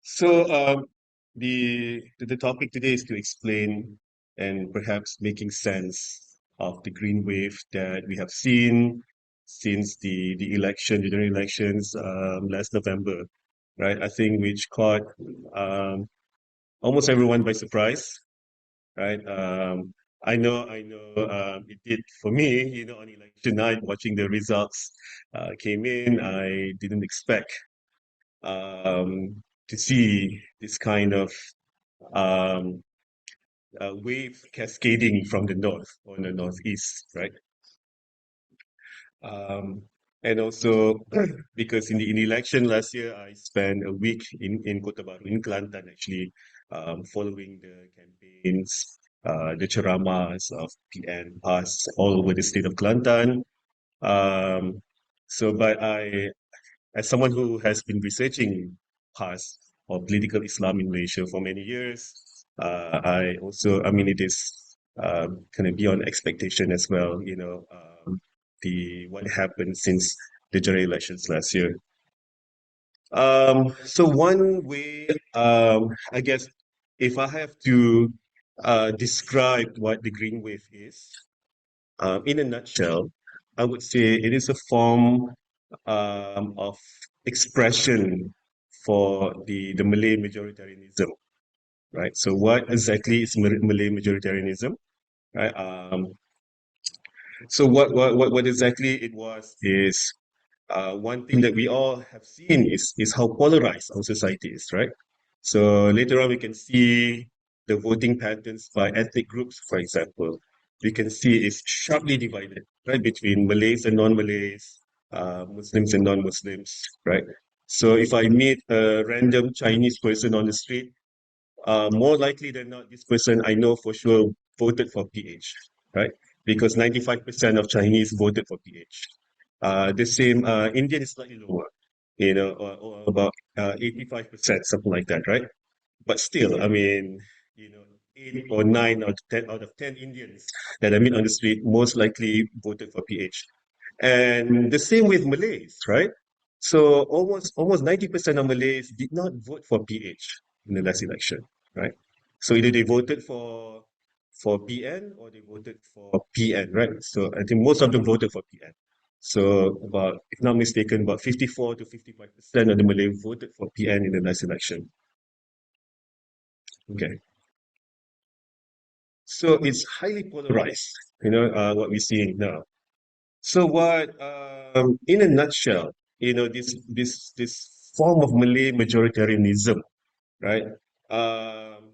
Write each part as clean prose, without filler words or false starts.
So the topic today is to explain and perhaps making sense of the green wave that we have seen since the general elections last November, right? I think which caught um, almost everyone by surprise, right? I know, it did for me, on election night, watching the results came in, I didn't expect to see this kind of um, wave cascading from the north or the northeast, right? Um, and also because in the election last year, I spent a week in Kota Baru, in Kelantan, actually, following the campaigns, the ceramas of PN PAS all over the state of Kelantan. Um, but as someone who has been researching past or political Islam in Malaysia for many years, I mean, it is kind of beyond expectation as well, the what happened since the general elections last year. So one way, I guess, if I have to describe what the green wave is, in a nutshell, I would say it is a form of expression for the Malay majoritarianism, right? So what exactly is Malay majoritarianism, right? So what exactly it was is one thing that we all have seen is how polarized our society is, right? So later on we can see the voting patterns by ethnic groups, for example. We can see it's sharply divided, right, between Malays and non-Malays, Muslims and non-Muslims, right? So if I meet a random Chinese person on the street, more likely than not, this person I know for sure voted for PH, right? Because 95% of Chinese voted for PH. The same Indian is slightly lower, or about 85%, something like that, right? But still, I mean, 8 or 9 out of 10 Indians that I meet on the street most likely voted for PH. And the same with Malays, right? So almost 90% of Malays did not vote for PH in the last election, right? So either they voted for PN or they voted for PN, right? So I think most of them voted for PN. So about, if not mistaken, about 54 to 55% of the Malay voted for PN in the last election. Okay. So it's highly polarized, what we're seeing now. So in a nutshell, this form of Malay majoritarianism, right? Um,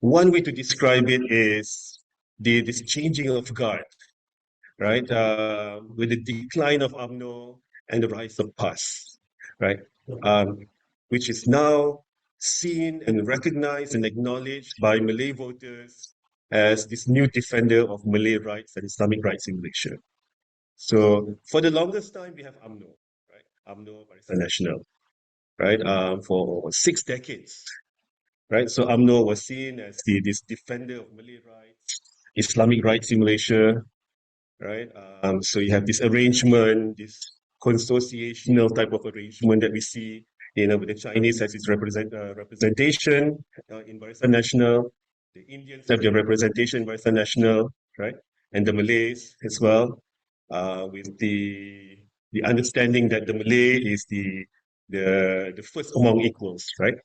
One way to describe it is this changing of guard, right? With the decline of UMNO and the rise of PAS, right? Um, which is now seen and recognized and acknowledged by Malay voters as this new defender of Malay rights and Islamic rights in Malaysia. So for the longest time, we have UMNO, right? UMNO, Barisan Nasional, right? For 6 decades, right? So UMNO was seen as this defender of Malay rights, Islamic rights in Malaysia, right? So you have this arrangement, this consociational type of arrangement that we see, with the Chinese as its representation in Barisan Nasional, the Indians have their representation in Barisan Nasional, right? And the Malays as well, with the understanding that the Malay is the first among equals, right?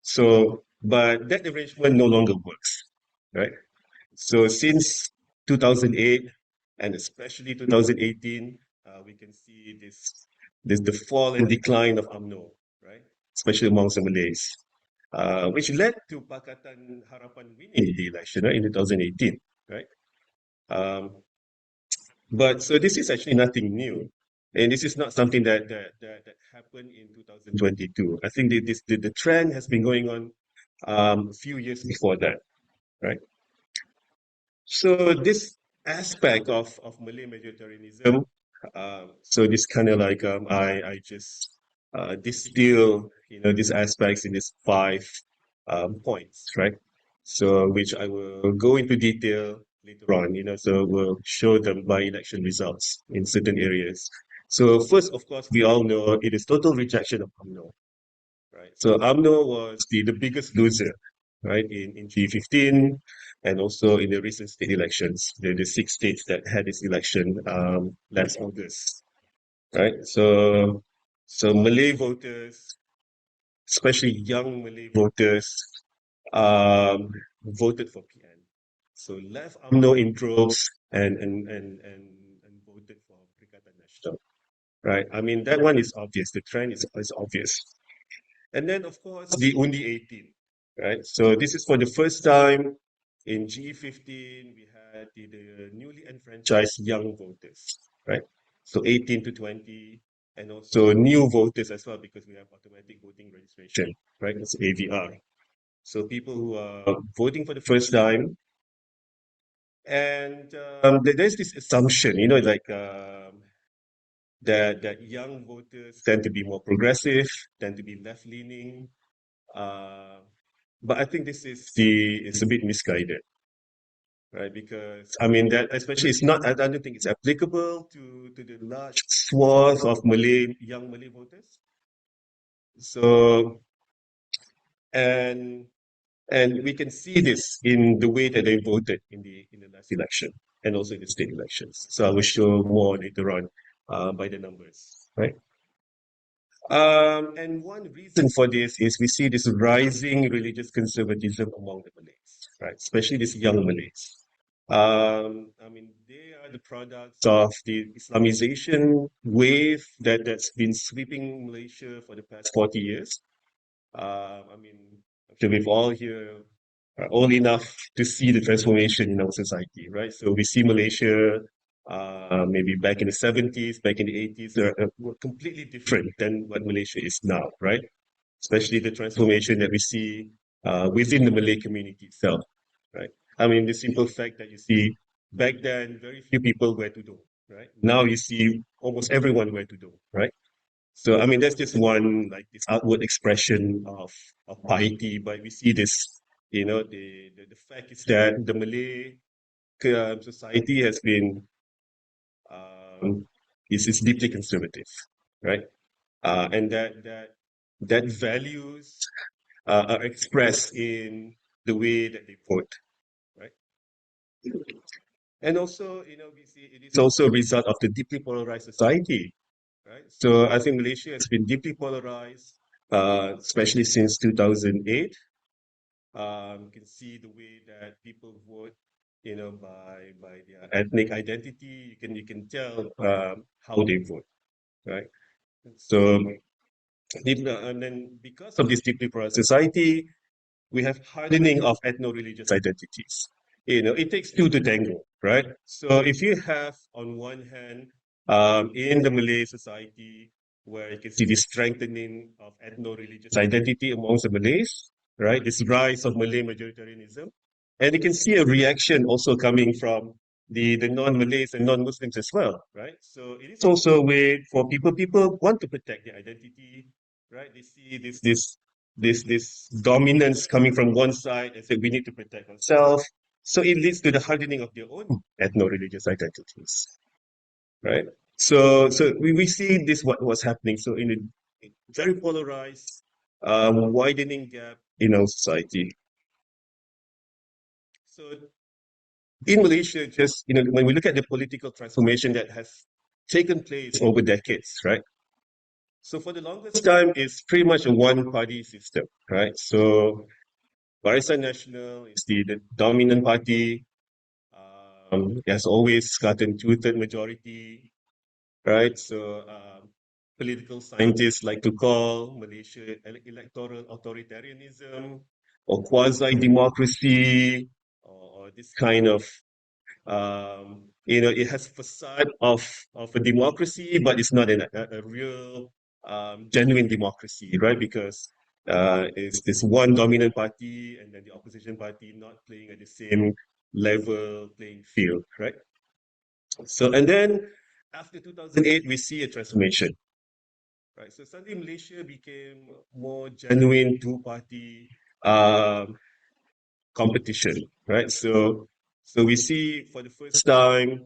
So, but that arrangement no longer works, right? So since 2008 and especially 2018, we can see this the fall and decline of UMNO, right? Especially amongst the Malays, which led to Pakatan Harapan winning the election, right, in 2018, right? Um, but so this is actually nothing new. And this is not something that happened in 2022. I think the trend has been going on a few years before that, right? So this aspect of Malay majoritarianism, so this kind of like I just distill these aspects in these 5 points, right? So which I will go into detail later on, so we'll show them by election results in certain areas. So first, of course, we all know it is total rejection of UMNO, right? So UMNO was the biggest loser, right, in G15 and also in the recent state elections, the six states that had this election last August, right? So Malay voters, especially young Malay voters, um, voted for PN. So left UMNO in droves and voted for Perikatan Nasional, right? I mean, that one is obvious. The trend is obvious. And then, of course, the Undi 18, right? So this is for the first time in G15, we had the newly enfranchised young voters, right? So 18 to 20, and also new voters as well, because we have automatic voting registration, right? It's AVR. So people who are voting for the first time, and there's this assumption, like that young voters tend to be more progressive, tend to be left-leaning, uh, but I think this is it's a bit misguided, right? Because I mean that especially it's not. I don't think it's applicable to the large swath of young Malay voters. So and and we can see this in the way that they voted in the last election and also in the state elections. So I will show more later on by the numbers, right? And one reason for this is we see this rising religious conservatism among the Malays, right? Especially these young Malays. I mean, they are the products of the Islamization wave that's been sweeping Malaysia for the past 40 years. I mean, I'm sure we've all here are old enough to see the transformation in our society, right? So we see Malaysia maybe back in the 70s, back in the 80s, were completely different than what Malaysia is now, right? Especially the transformation that we see within the Malay community itself, right? I mean, the simple fact that you see back then, very few people wear tudung, right? Now you see almost everyone wear tudung, right? So I mean, that's just one like this outward expression of piety, but we see this. The fact is that the Malay society has been um, is deeply conservative, right? And that values are expressed in the way that they vote, right? And also, we see it is also a result of the deeply polarized society, right? So I think Malaysia has been deeply polarized, especially since 2008. You can see the way that people vote, by their ethnic identity. You can tell how they vote, right? So, and then because of this deeply polarized society, we have hardening of ethno-religious identities. It takes two to tango, right? So if you have, on one hand, in the Malay society, where you can see the strengthening of ethno-religious identity amongst the Malays, right? This rise of Malay majoritarianism. And you can see a reaction also coming from the non-Malays and non-Muslims as well, right? So it is also a way for people want to protect their identity, right? They see this dominance coming from one side and say we need to protect ourselves. So it leads to the hardening of their own ethno-religious identities, right? So we see this what's happening. So in a very polarized, widening gap in our society. So in Malaysia, just when we look at the political transformation that has taken place over decades, right? So for the longest time, it's pretty much a one-party system, right? So Barisan Nasional is the dominant party. It has always gotten two-third majority, right? So political scientists like to call Malaysia electoral authoritarianism or quasi-democracy or this kind of it has facade of a democracy, but it's not a real genuine democracy, right? Because it's this one dominant party and then the opposition party not playing at the same level playing field, right? So and then after 2008, we see a transformation, right? So suddenly Malaysia became more genuine two-party um, competition, right? So we see for the first time,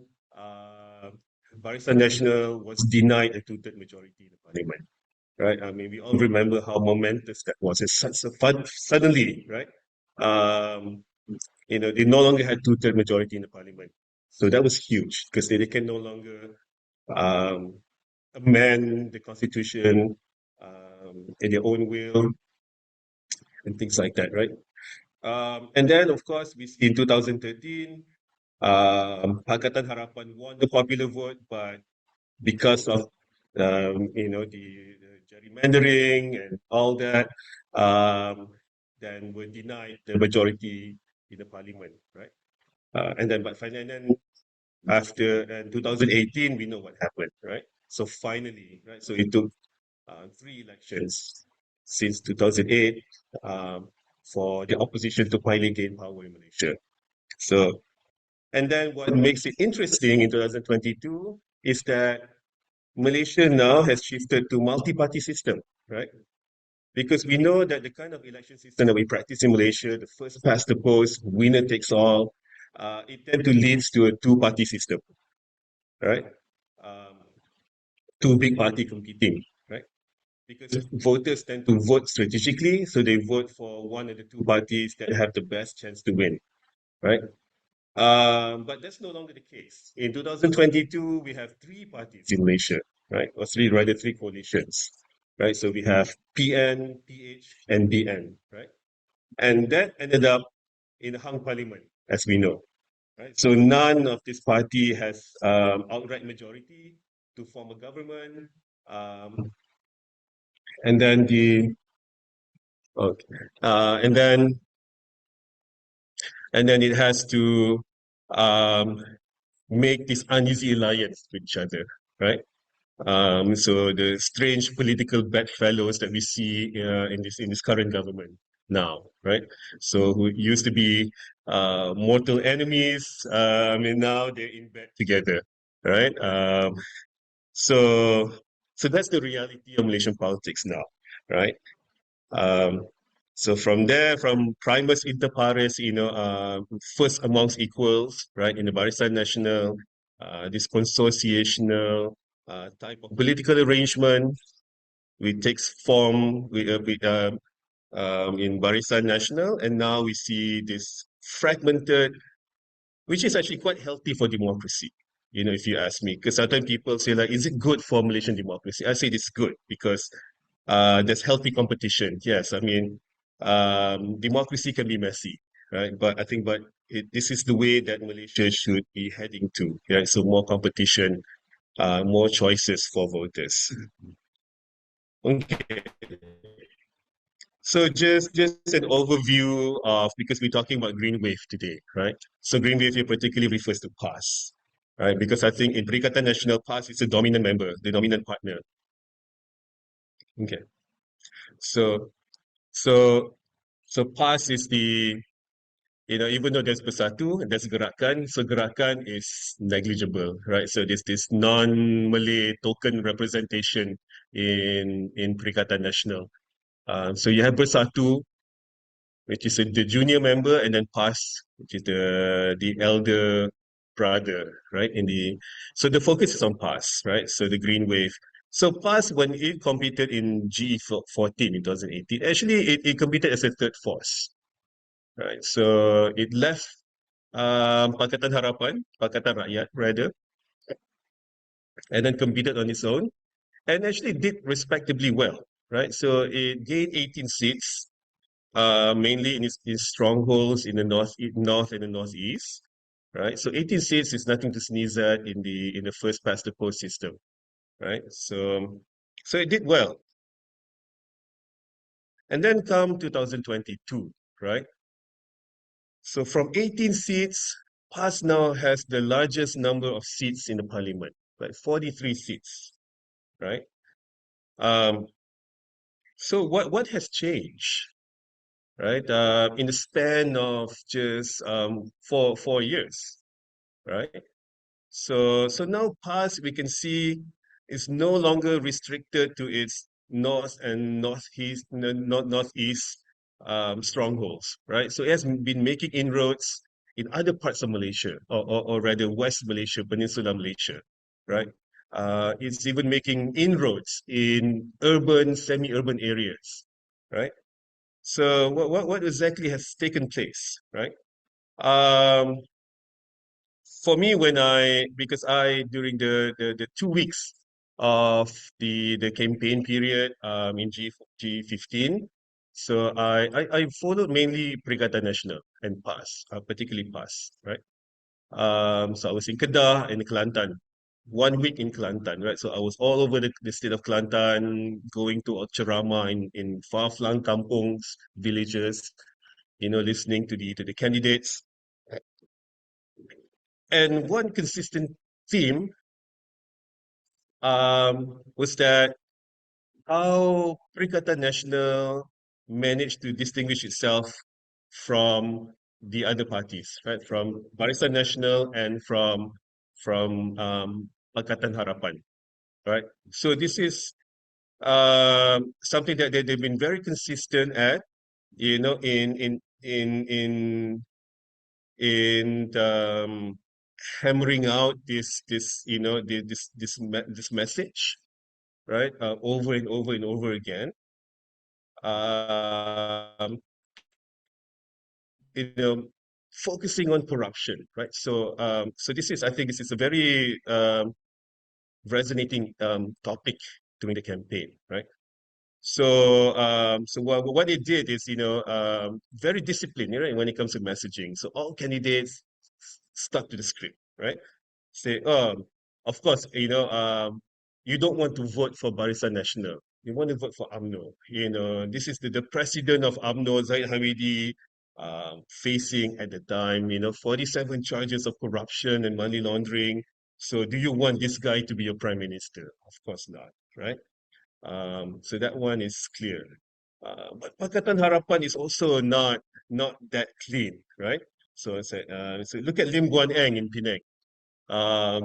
Barisan Nasional was denied a two-third majority in the parliament, right? I mean, we all remember how momentous that was. It's such a suddenly, right? Um, they no longer had two-third majority in the parliament. So that was huge because they can no longer um, amend the constitution in their own will and things like that, right? And then, of course, in 2013, Pakatan Harapan won the popular vote, but because of the gerrymandering and all that, then were denied the majority in the parliament, right? And then after 2018, we know what happened, right? So finally, right? So it took three elections since 2008 um, for the opposition to finally gain power in Malaysia. So, and then what makes it interesting in 2022 is that Malaysia now has shifted to multi-party system, right? Because we know that the kind of election system that we practice in Malaysia, the first past the post, winner takes all, it tend to leads to a two-party system, right? Um, two big party competing, right? Because voters tend to vote strategically, so they vote for one of the two parties that have the best chance to win, right? But that's no longer the case. In 2022, we have three parties in Malaysia, right? Or three coalitions, right? So we have PN, PH, and BN, right? And that ended up in a hung parliament, as we know, right? So none of this party has outright majority to form a government. Um, and then okay, and then it has to um, make this uneasy alliance with each other, right? So the strange political bedfellows that we see in this current government now, right? So who used to be mortal enemies, and now they're in bed together, right? So so that's the reality of Malaysian politics now, right? Um, so from there, from primus inter pares, first amongst equals, right, in the Barisan Nasional, this consociational type of political arrangement, which takes form in Barisan Nasional, and now we see this fragmented, which is actually quite healthy for democracy. If you ask me, because sometimes people say like, is it good for Malaysian democracy? I say it's good because there's healthy competition. Yes, I mean, democracy can be messy, right? But I think, this is the way that Malaysia should be heading to, right? So more competition, more choices for voters. Okay. So just an overview of, because we're talking about green wave today, right? So green wave here particularly refers to PAS, right? Because I think in Perikatan Nasional, PAS is the dominant member, the dominant partner. Okay. So so so PAS is even though there's Bersatu and there's Gerakan, so Gerakan is negligible, right? So there's this non-Malay token representation in Perikatan Nasional. So you have Bersatu, which is the junior member, and then PAS, which is the elder brother, right? So the focus is on PAS, right? So the Green Wave. So PAS, when it competed in G14 in 2018, actually it competed as a third force, right? So it left Pakatan Harapan, Pakatan Rakyat rather, and then competed on its own, and actually did respectably well, right? So it gained 18 seats, mainly in strongholds in the north and the northeast, right? So 18 seats is nothing to sneeze at in the first past the post system, right? So it did well, and then come 2022, right? So from 18 seats, PAS now has the largest number of seats in the parliament, like 43 seats, right? Um, so what has changed, right? In the span of just 4 years, right? So now PAS we can see is no longer restricted to its north and northeast strongholds, right? So it has been making inroads in other parts of Malaysia, or rather West Malaysia, Peninsula Malaysia, right? It's even making inroads in urban, semi-urban areas, right? So what exactly has taken place, right? Um, for me, because during the 2 weeks of the campaign period in G15, so I followed mainly Brigada Nasional and PAS, particularly PAS, right? So I was in Kedah and Kelantan, 1 week in Kelantan, right? So I was all over the state of Kelantan, going to ceramah in far-flung kampungs, villages, listening to the candidates. And one consistent theme was that how Perikatan Nasional managed to distinguish itself from the other parties, right? From Barisan Nasional and from Pakatan Harapan, right? So this is something that they've been very consistent at, in hammering out this message, right? Over and over and over again. Um, you know, Focusing on corruption, right? So I think this is a very resonating topic during the campaign, right? So what they did is, very disciplined, when it comes to messaging. So all candidates stuck to the script, right? Say, of course, you don't want to vote for Barisan Nasional. You want to vote for UMNO. This is the president of UMNO, Zaid Hamidi, facing at the time, 47 charges of corruption and money laundering. So do you want this guy to be your prime minister? Of course not, right? So that one is clear. But Pakatan Harapan is also not that clean, right? So look at Lim Guan Eng in Penang,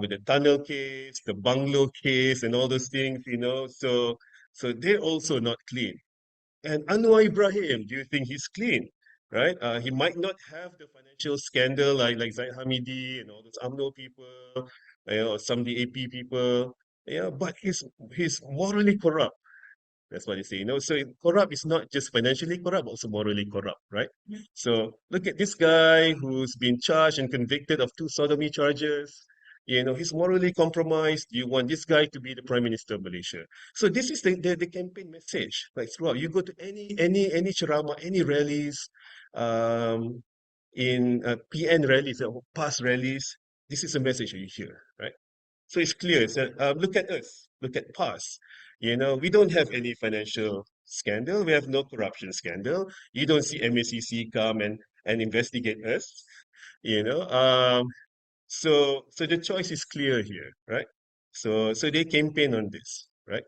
with the tunnel case, the bungalow case, and all those things, So they're also not clean. And Anwar Ibrahim, do you think he's clean? Right? He might not have the financial scandal like Zaid Hamidi and all those UMNO people, some DAP people, but he's morally corrupt. That's what they say. So corrupt is not just financially corrupt, also morally corrupt, right? So look at this guy who's been charged and convicted of two sodomy charges. He's morally compromised. You want this guy to be the prime minister of Malaysia. So this is the campaign message. Like throughout, you go to any ceramah, any rallies, um, in PN rallies, past rallies. This is a message you hear, right? So it's clear. So look at us. Look at past. We don't have any financial scandal. We have no corruption scandal. You don't see MACC come and investigate us. You know. So the choice is clear here, right? So they campaign on this, right?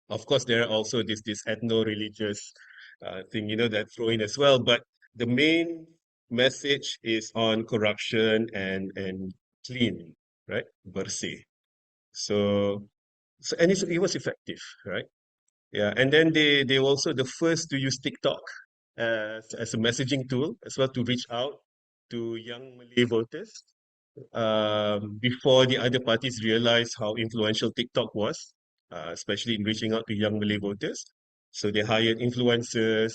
Of course, there are also this ethno-religious thing, that throw in as well. But the main message is on corruption and clean, right? Bersih. So, and it was effective, right? Yeah, and then they were also the first to use TikTok as a messaging tool as well to reach out to young Malay voters before the other parties realized how influential TikTok was, especially in reaching out to young Malay voters. So they hired influencers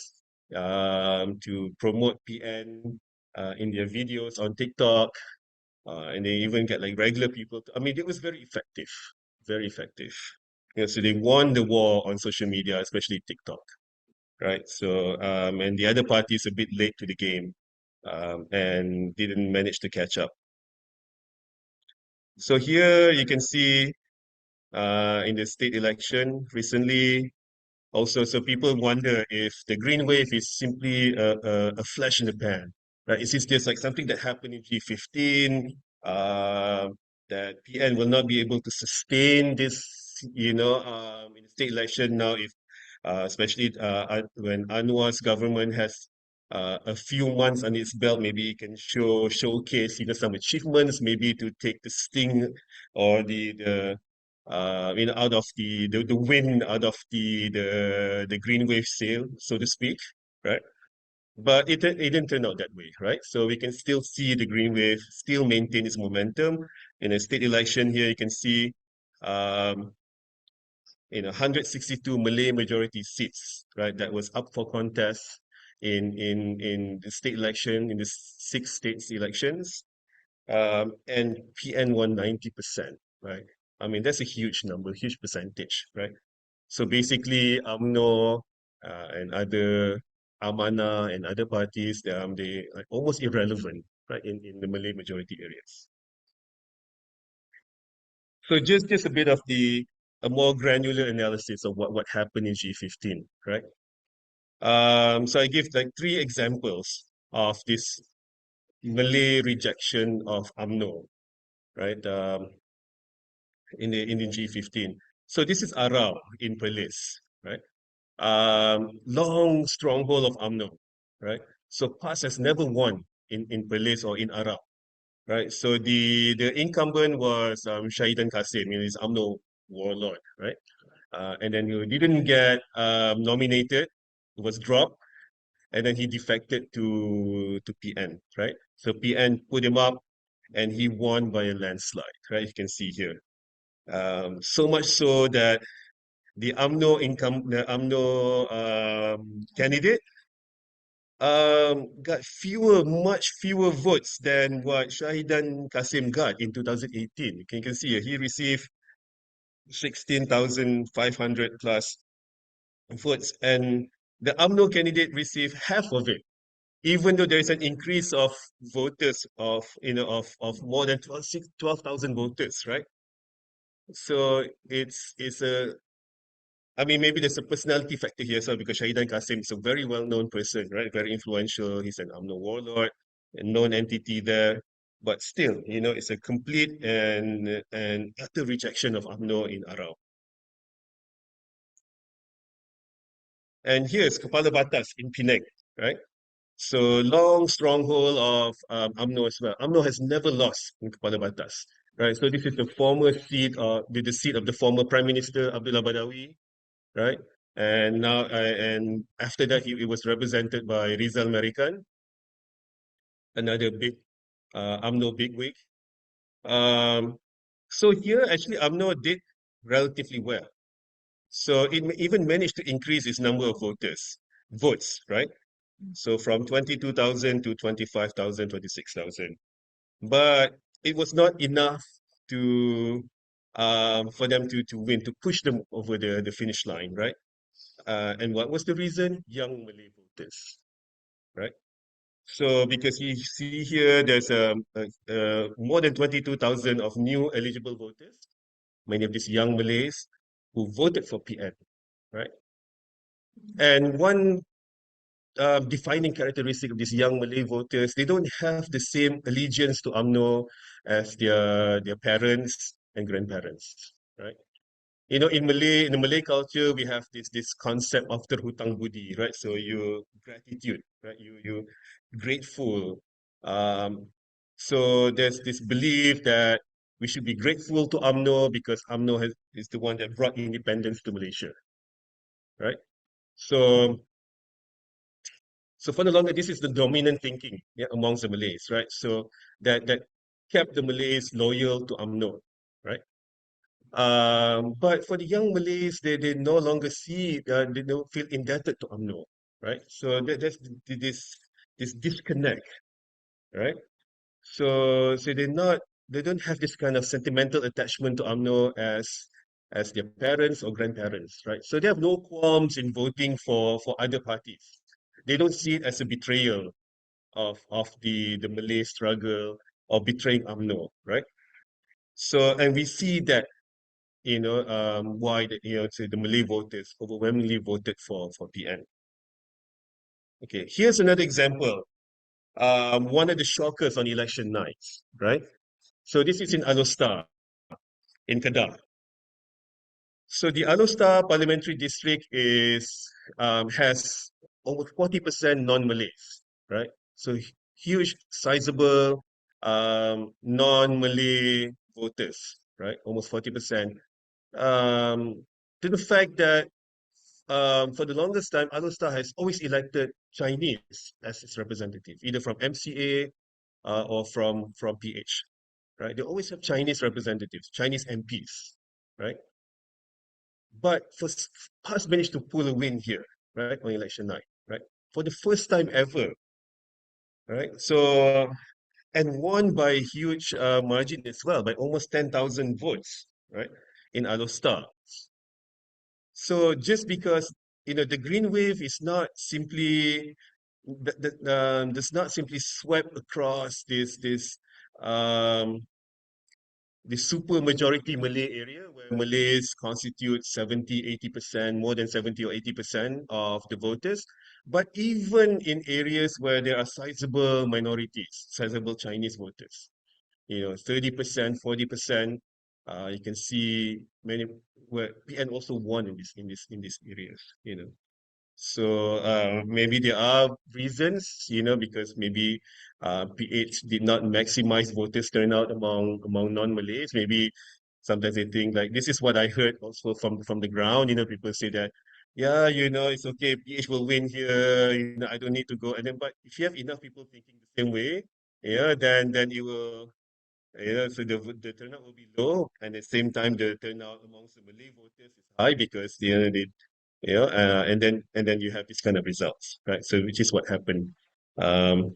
to promote PN in their videos on TikTok, and they even get like regular people. I mean, it was very effective, very effective. So they won the war on social media, especially TikTok, right? So and the other party is a bit late to the game, and didn't manage to catch up. So here you can see in the state election recently, also, so people wonder if the green wave is simply a flash in the pan, right? Is this just like something that happened in G15, that PN will not be able to sustain this, in the state election now, if especially when Anwar's government has a few months on its belt, maybe it can showcase, some achievements, maybe to take the sting or out of the wind out of the green wave sail, so to speak, right? But it didn't turn out that way, right? So we can still see the green wave still maintain its momentum. In a state election here, you can see um, 162 Malay majority seats, right? That was up for contest in the state election, in the six states elections, and PN won 90%, right? I mean, that's a huge number, huge percentage, right? So basically, UMNO and other Amanah and other parties, they are almost irrelevant, right, in the Malay majority areas. So just a bit of a more granular analysis of what happened in G15, right? So I give like three examples of this Malay rejection of UMNO, right? In the G15. So this is Arau in Perlis, right? Long stronghold of UMNO, right? So PAS has never won in Perlis or in Arau, right? So the incumbent was Shahidan Kasim, he's UMNO warlord, right? And then he didn't get nominated, was dropped, and then he defected to PN, right? So PN put him up, and he won by a landslide, right? You can see here. So much so that the UMNO candidate got much fewer votes than what Shahidan Kasim got in 2018. You can see here, he received 16,500 plus votes, and the UMNO candidate received half of it, even though there is an increase of voters of more than 12,000 voters, right? So it's a I mean, maybe there's a personality factor here as well because Shahidan Kasim is a very well-known person, right? Very influential. He's an UMNO warlord, a known entity there. But still, it's a complete and utter rejection of UMNO in Arau. And here's Kepala Batas in Penang, right? So long stronghold of UMNO as well. UMNO has never lost in Kepala Batas, right? So this is the former seat, the seat of the former Prime Minister Abdullah Badawi, right? And now, and after that, it was represented by Rizal Merican, another big UMNO bigwig. Um, so here, actually, UMNO did relatively well. So it even managed to increase its number of votes, right? So from 22,000 to 25,000, 26,000. But it was not enough to for them to win, to push them over the finish line, right? And what was the reason? Young Malay voters, right? So because you see here, there's more than 22,000 of new eligible voters, many of these young Malays who voted for PN, right? And one defining characteristic of these young Malay voters, they don't have the same allegiance to UMNO as their parents and grandparents, right? In the Malay culture, we have this concept of terhutang budi, right? So you gratitude, right? You grateful. Um, so there's this belief that we should be grateful to UMNO because UMNO is the one that brought independence to Malaysia, right? So so for the longer, this is the dominant thinking, yeah, amongst the Malays, right? So that kept the Malays loyal to UMNO, right? But for the young Malays, they no longer they don't feel indebted to UMNO, right? So that's this disconnect, right? So they don't have this kind of sentimental attachment to UMNO as their parents or grandparents, right? So they have no qualms in voting for other parties. They don't see it as a betrayal of the Malay struggle or betraying UMNO, right? So and we see that why say the Malay voters overwhelmingly voted for PN. Okay, here's another example. One of the shockers on election nights, right? So this is in Alostar, in Kedah. So the Alostar parliamentary district has almost 40% non-Malays, right? So huge, sizable non-Malay voters, right? Almost 40%. To the fact that for the longest time, Alostar has always elected Chinese as its representative, either from MCA or from PH, right? They always have Chinese representatives, Chinese MPs. right? But PAS managed to pull a win here, right, on election night, right, for the first time ever, right? So and won by a huge margin as well, by almost 10,000 votes, right, in Alostar. So just because the green wave is not simply does not simply swept across um, this super majority Malay area where Malays constitute 70-80%, more than 70 or 80% of the voters, but even in areas where there are sizable minorities, sizable Chinese voters, 30%, 40%. You can see many where PN also won in these areas, So maybe there are reasons, because maybe PH did not maximize voters turnout among non-Malays. Maybe sometimes they think like this is what I heard also from the ground. People say that, yeah, it's okay, PH will win here. I don't need to go. And then, but if you have enough people thinking the same way, yeah, then it will. So the turnout will be low, and at the same time, the turnout amongst the Malay voters is high because and then you have this kind of results, right? So which is what happened. Um,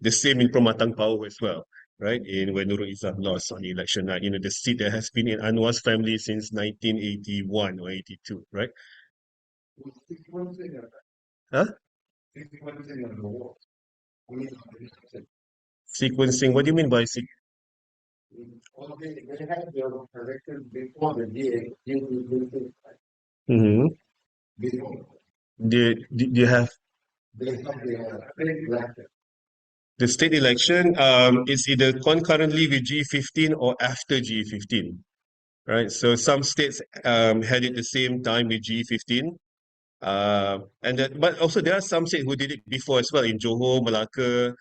the same in Pematang Power as well, right? In when Nurul Izzah lost on the election night, the seat that has been in Anwar's family since 1981 or 82, right? Huh? Sequencing. What do you mean by sequencing? Mm-hmm. Do you have the state election? It's either concurrently with G15 or after G15, right? So some states had it the same time with G15. But also there are some states who did it before as well in Johor, Malacca,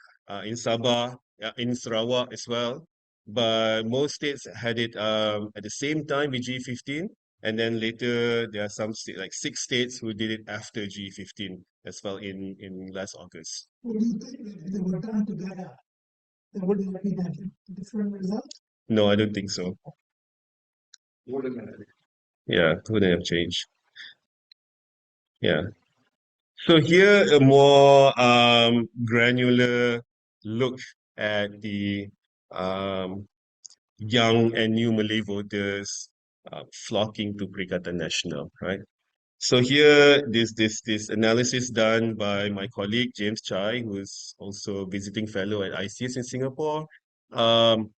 in Sabah, in Sarawak as well. But most states had it at the same time with G15, and then later there are some states, like 6 states, who did it after G15 as well in last August. Would you think that if they were done together, there would have been a different result? No, I don't think so. Yeah, it wouldn't have changed. Yeah. So here a more granular look at the um, young and new Malay voters flocking to Perikatan Nasional, right? So here, this analysis done by my colleague James Chai, who is also visiting fellow at ICS in Singapore, um,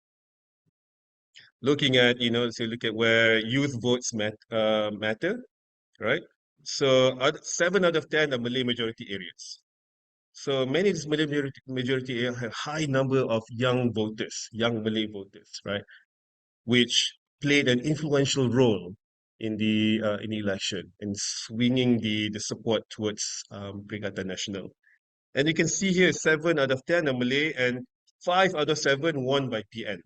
looking at so look at where youth votes matter, right? So 7 out of 10 are Malay majority areas. So many of these Malay majority areas have high number of young voters, young Malay voters, right? Which played an influential role in the election in swinging the support towards Perikatan Nasional. And you can see here 7 out of 10 are Malay and 5 out of 7 won by PN,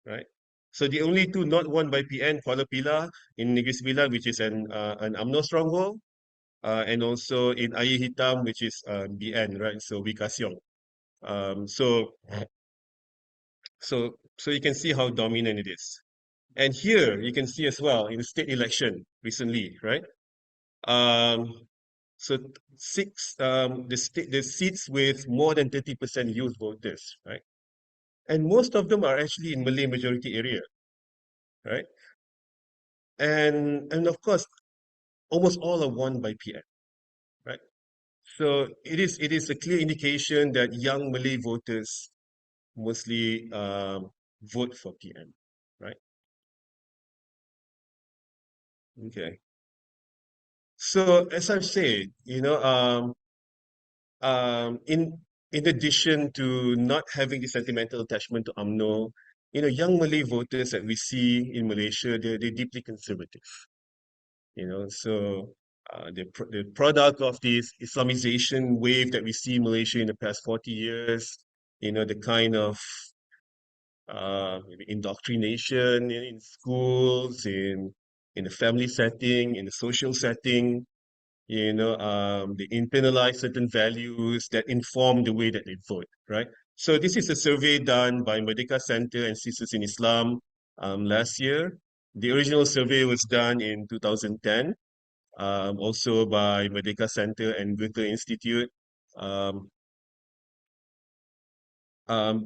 right? So the only two not won by PN, Kuala Pilah in Negeri Sembilan, which is an UMNO stronghold, and also in Air Hitam, which is BN, right? So Wikasyong. Um, so so you can see how dominant it is. And here you can see as well in the state election recently, right? Um, so the seats with more than 30% youth voters, right? And most of them are actually in Malay majority area, right? And of course, almost all are won by PN, right? So it is a clear indication that young Malay voters mostly vote for PN, right? Okay. So as I've said, in addition to not having the sentimental attachment to UMNO, young Malay voters that we see in Malaysia, they're deeply conservative. So the product of this Islamization wave that we see in Malaysia in the past 40 years, the kind of maybe indoctrination in schools, in the family setting, in the social setting, they internalize certain values that inform the way that they vote, right? So this is a survey done by Merdeka Center and Sisters in Islam last year. the original survey was done in 2010, also by Merdeka Center and Goethe Institute. Um,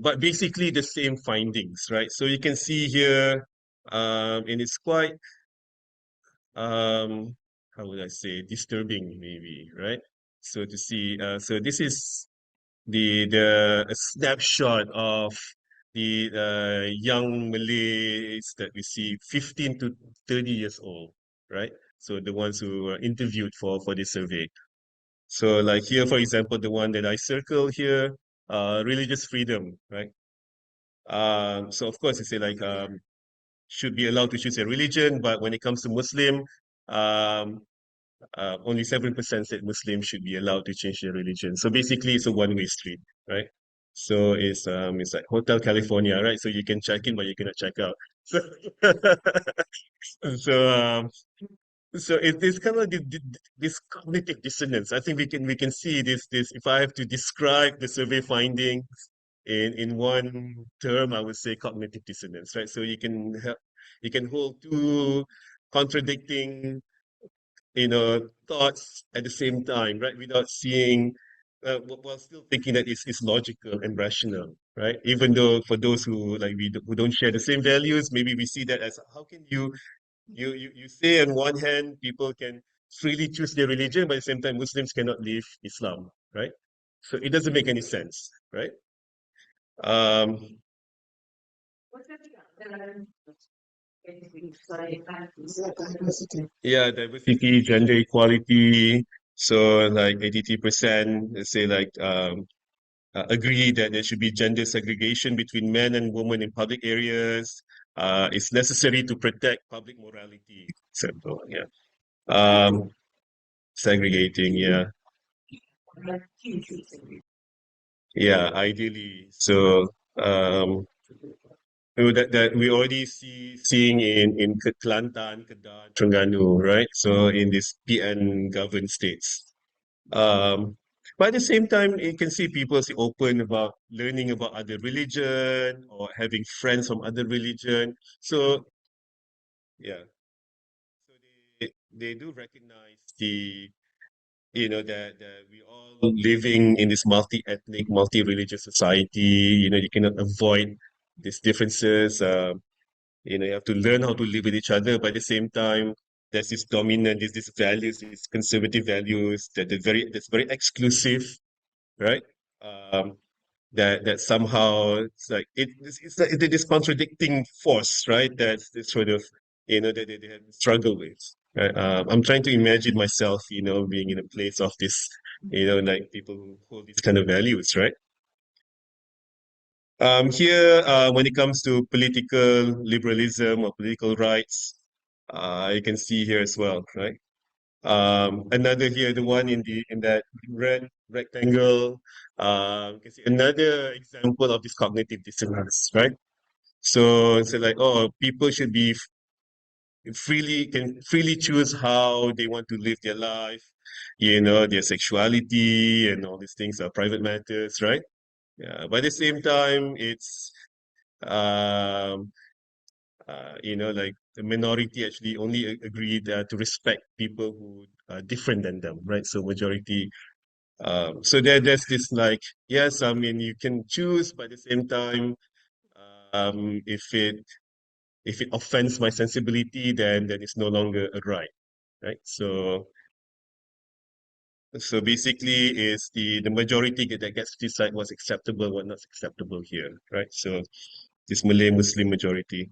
but basically the same findings, right? So you can see here, and it's quite, um, how would I say, disturbing maybe, right? So to see, so this is the a snapshot of the young Malays that we see, 15 to 30 years old, right? So the ones who were interviewed for this survey. So like here, for example, the one that I circle here, religious freedom, right? So of course, you say like should be allowed to choose a religion, but when it comes to Muslim, um, only 7% said Muslims should be allowed to change their religion. So basically, it's a one-way street, right? So it's like Hotel California, right? So you can check in, but you cannot check out. So so so it is kind of this cognitive dissonance. I think we can see this. If I have to describe the survey findings in one term, I would say cognitive dissonance, right? So you can hold two contradicting thoughts at the same time, right? Without seeing, while still thinking that it's logical and rational, right? Even though for those who like who don't share the same values, maybe we see that as how can you say on one hand people can freely choose their religion, but at the same time Muslims cannot leave Islam, right? So it doesn't make any sense, right? Um, Yeah, diversity. yeah, diversity, gender equality. So like 83%, let's say like agree that there should be gender segregation between men and women in public areas. It's necessary to protect public morality. Example, yeah. Um, segregating, yeah, yeah. Ideally, so that we already seeing in Kelantan, Kedah, Terengganu, right? So in these PN governed states. Um, but at the same time, you can see people say open about learning about other religion or having friends from other religion. So yeah, so they do recognize that we all living in this multi-ethnic, multi-religious society. You cannot avoid these differences. You have to learn how to live with each other, but at the same time, there's this dominant, this values, these conservative values that's very exclusive, right? Um, that somehow it's like it's like this contradicting force, right? That's this sort of that they have struggle with. Right? I'm trying to imagine myself, being in a place of this, like people who hold these kind of values, right? Here, when it comes to political liberalism or political rights, you can see here as well, right? Another here, the one in that red rectangle, you can see another example of this cognitive dissonance, right? So like, oh, people should be can freely choose how they want to live their life, their sexuality and all these things are private matters, right? Yeah, but at the same time, it's um, like the minority actually only agreed to respect people who are different than them, right? So majority. So there's this like, yes, I mean you can choose, but at the same time, um, if it if it offends my sensibility, then it's no longer a right? So basically, is the majority that gets to decide what's acceptable, what not acceptable here, right? So this Malay Muslim majority.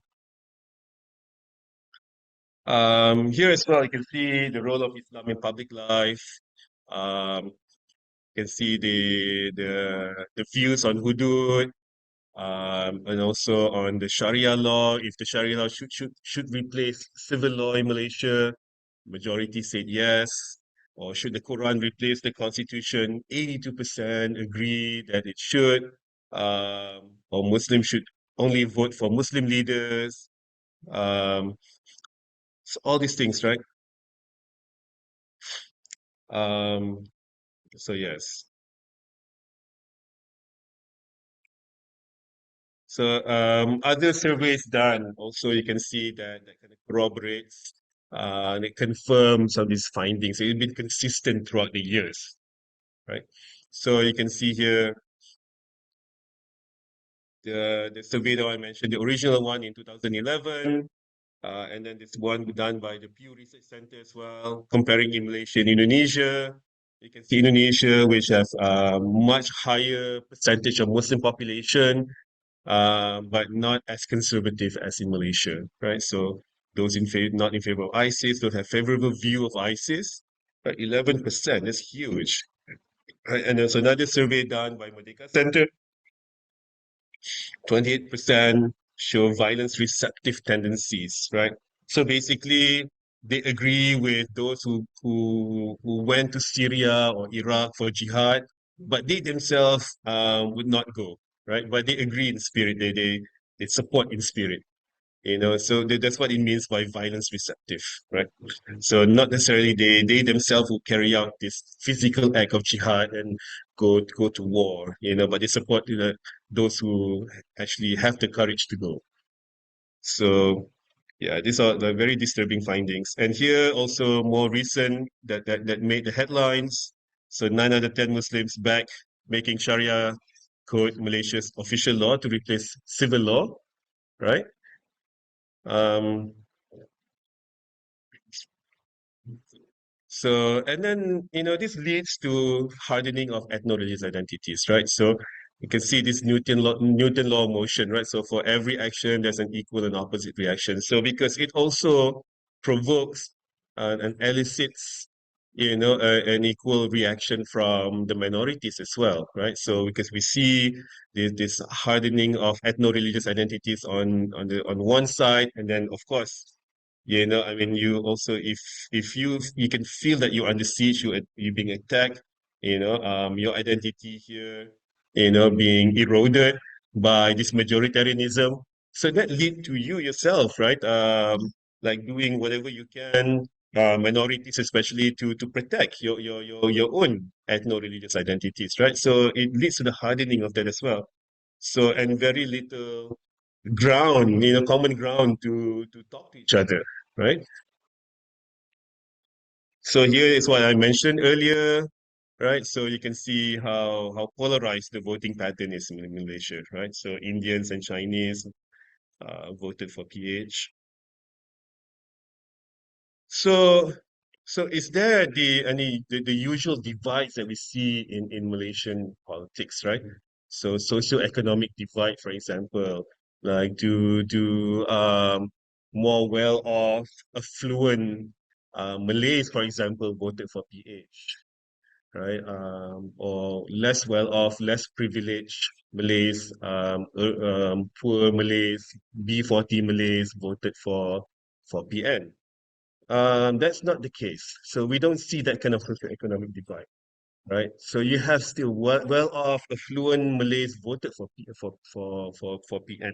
Here as well, you can see the role of Islam in public life. Um, you can see the views on hudud, and also on the Sharia law. If the Sharia law should replace civil law in Malaysia, majority said yes. Or should the Quran replace the Constitution? 82% agree that it should. Or Muslims should only vote for Muslim leaders. Um, so all these things, right? Um, so yes. So other surveys done also you can see that that kind of corroborates and it confirms some of these findings. It's been consistent throughout the years, right? So you can see here the survey that I mentioned, the original one in 2011, and then this one done by the Pew Research Center as well, comparing in Malaysia and Indonesia. You can see Indonesia, which has a much higher percentage of Muslim population, but not as conservative as in Malaysia, right? So those in favor, not in favor of ISIS, those have favorable view of ISIS, right? 11%, that's huge. Right? And there's another survey done by Merdeka Center, 28% show violence receptive tendencies, right? So basically, they agree with those who went to Syria or Iraq for jihad, but they themselves would not go, right? But they agree in spirit, they support in spirit, you know. So that's what it means by violence receptive, right? So not necessarily they themselves will carry out this physical act of jihad and go to war, you know, but they support, you know, those who actually have the courage to go. So yeah, these are the very disturbing findings. And here also more recent that made the headlines. So 9 out of 10 Muslims back making Sharia code Malaysia's official law to replace civil law, right? Um, So, and then, you know, this leads to hardening of ethno-religious identities, right? So you can see this Newton law of motion, right? So for every action, there's an equal and opposite reaction. So because it also provokes and elicits, you know, an equal reaction from the minorities as well, right? So because we see this hardening of ethno-religious identities on one side, and then of course, you know, I mean, you also if you can feel that you're under siege, you're being attacked, you know, your identity here, you know, being eroded by this majoritarianism. So that lead to you yourself, right? Like doing whatever you can, minorities especially to protect your own ethno-religious identities, right? So it leads to the hardening of that as well. So and very little ground, you know, common ground to talk to each other, right? So here is what I mentioned earlier, right? So you can see how polarized the voting pattern is in Malaysia, right? So Indians and Chinese voted for PH. So so is there the usual divides that we see in Malaysian politics, right? So socio-economic divide, for example, like do more well-off, affluent Malays, for example, voted for PH, right? Or less well-off, less privileged Malays, poor Malays, B40 Malays voted for PN. That's not the case. So we don't see that kind of socio-economic divide, right? So you have still well-off, affluent Malays voted for PN,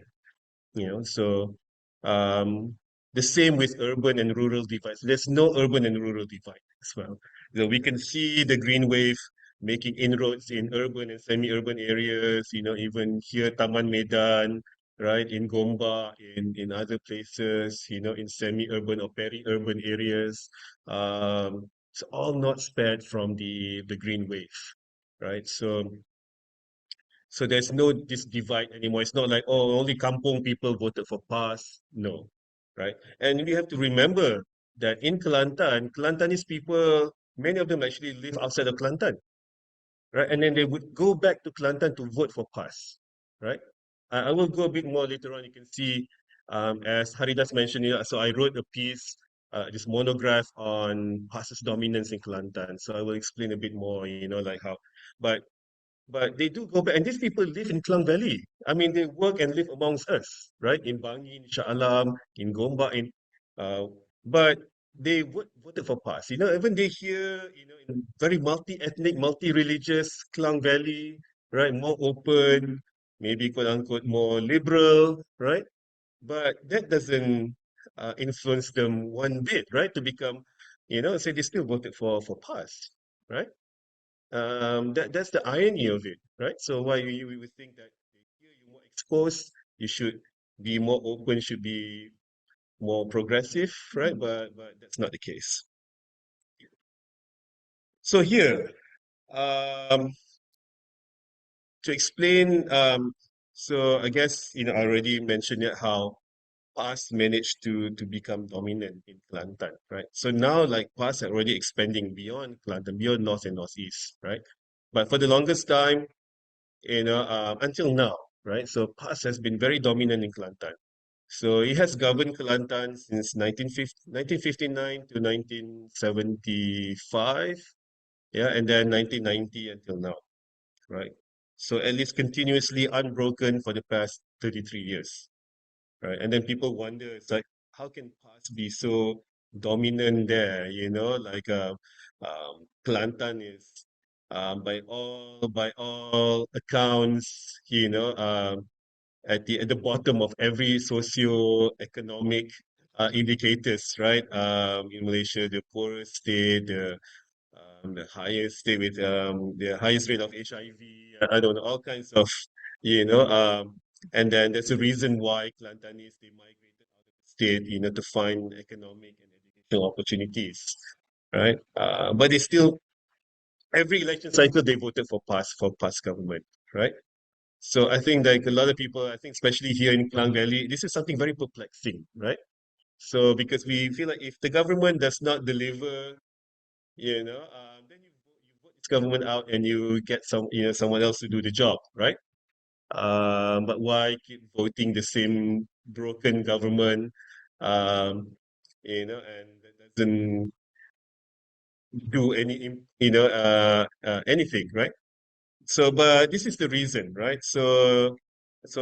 you know. So um, the same with urban and rural divides. There's no urban and rural divide as well. So we can see the green wave making inroads in urban and semi-urban areas. You know, even here Taman Medan, right, in Gombak, in other places. You know, in semi-urban or peri-urban areas. It's all not spared from the green wave, right? So there's no this divide anymore. It's not like, oh, only kampung people voted for PAS. No, right? And we have to remember that in Kelantan, Kelantanese people, many of them actually live outside of Kelantan, right? And then they would go back to Kelantan to vote for PAS, right? I will go a bit more later on. You can see, as Haridas mentioned, so I wrote a piece, this monograph on PAS's dominance in Kelantan. So I will explain a bit more, you know, like how, but but they do go back, and these people live in Klang Valley. I mean, they work and live amongst us, right? In Bangi, in Shah Alam, in Gombak, uh, but they voted for PAS. You know, even they here, you know, in very multi-ethnic, multi-religious Klang Valley, right? More open, maybe quote unquote more liberal, right? But that doesn't influence them one bit, right? To become, you know, say they still voted for PAS, right? That's the irony of it, right? So why we would think that here you're more exposed, You should be more open, should be more progressive, right? But that's not the case. So here, um, to explain, so I guess I already mentioned it how PAS managed to become dominant in Kelantan, right? So now like PAS are already expanding beyond Kelantan, beyond North and Northeast, right? But for the longest time, until now, right? So PAS has been very dominant in Kelantan. So it has governed Kelantan since 1959 to 1975, yeah, and then 1990 until now, right? So at least continuously unbroken for the past 33 years, right? And then people wonder, it's like, how can PAS be so dominant there? Kelantan is, by all accounts, at the bottom of every socio-economic indicators, right? In Malaysia, the poorest state, the highest state with the highest rate of HIV. I don't know, all kinds of, you know, and then there's a reason why Kelantanese they migrated out of the state, to find economic and educational opportunities, right? But they still every election cycle they voted for PAS government, right? So I think like a lot of people, I think especially here in Klang Valley, this is something very perplexing, right? So because we feel like if the government does not deliver, then you vote this government out and you get someone else to do the job, right? But why keep voting the same broken government, and that doesn't do anything, right? So, but this is the reason, right? So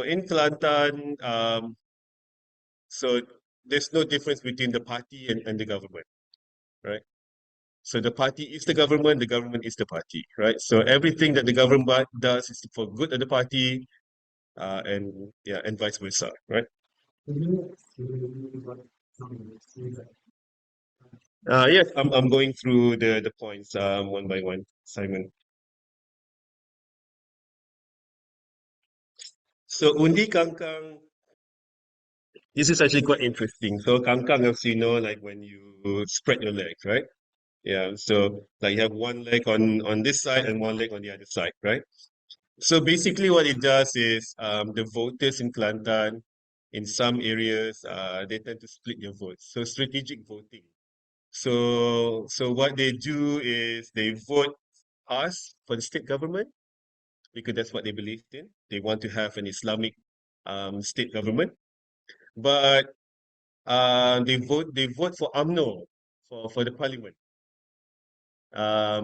in Kelantan, so there's no difference between the party and the government, right? So the party is the government is the party, right? So everything that the government does is for good of the party, and yeah, and vice versa, right? Yes, I'm going through the points one by one, Simon. So undi kangkang, this is actually quite interesting. So kangkang, as you know, like when you spread your legs, right? Yeah. So like you have one leg on this side and one leg on the other side, right? So basically, what it does is the voters in Kelantan, in some areas, they tend to split their votes. So strategic voting. So what they do is they vote us for the state government because that's what they believe in. They want to have an Islamic state government, but they vote for UMNO for the parliament,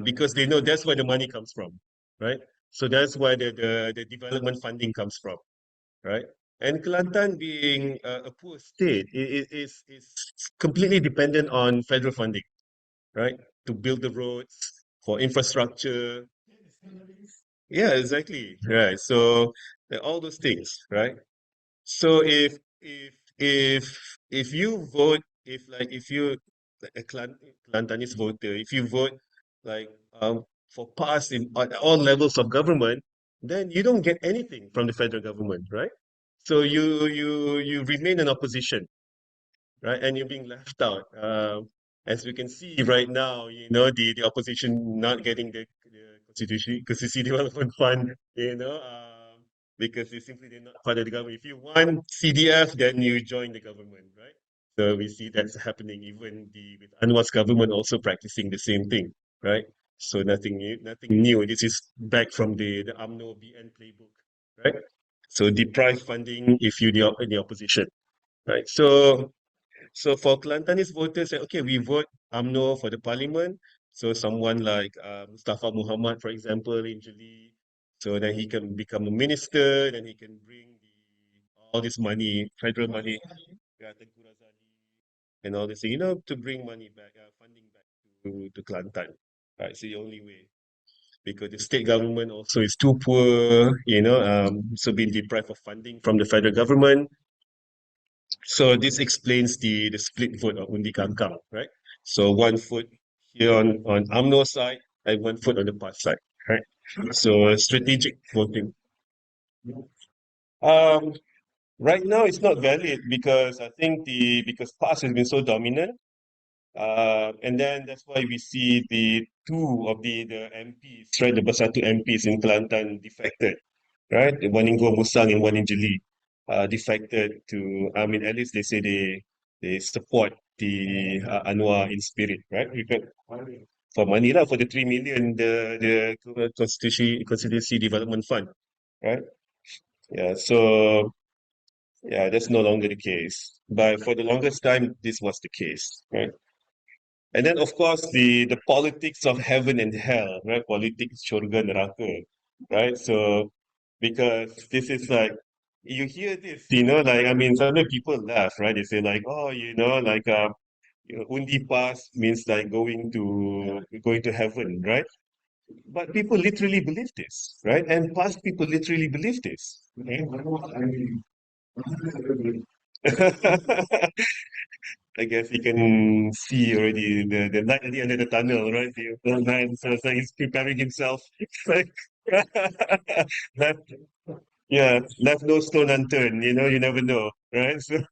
because they know that's where the money comes from, right? So that's why the development funding comes from, right? And Kelantan being a poor state is completely dependent on federal funding, right? To build the roads, for infrastructure. Yeah, exactly. Right. So all those things, right? So if you vote, if you like a Kelantanese voter, if you vote like for pass in at all levels of government, then you don't get anything from the federal government, right? So you remain in opposition, right? And you're being left out. As we can see right now, the opposition not getting the constituency development fund, because they're not part of the government. If you want CDF, then you join the government, right? So we see that's happening even with Anwar's government also practicing the same thing, right? So nothing new, nothing new. This is back from the UMNO BN playbook, right? So deprive funding if you in the opposition, right? So for Kelantanese voters, okay, we vote UMNO for the parliament. So someone like Mustafa Muhammad, for example, in Jali, so then he can become a minister, then he can bring all this money, federal money, yeah, Tengku Razali, and all this, to bring money back, funding back to Kelantan. Right, it's the only way because the state government also is too poor, so being deprived of funding from the federal government. So this explains the split vote of Undi Kangkang, right? So one foot here on UMNO side and one foot on the PAS side, right? So strategic voting. Um, Right now, it's not valid because I think because past has been so dominant, and then that's why we see the two of the MPs, right, the Bersatu MPs in Kelantan defected, right, the one in Gua Musang and one in Jeli, defected to. I mean, at least they say they support the Anwar in spirit, right? For money lah, for the 3 million, the constituency development fund, right? Yeah, so yeah, that's no longer the case. But for the longest time, this was the case, right? And then, of course, the politics of heaven and hell, right? Politics syurga neraka, right? So, because this is like, you hear this, like, I mean, sometimes people laugh, right? They say like, oh, like, undi pass means like going to heaven, right? But people literally believe this, right? And past people literally believe this. Okay? I guess he can see already the light at the end of the tunnel, right? So he's preparing himself. Like, left, yeah, left no stone unturned. You never know, right? So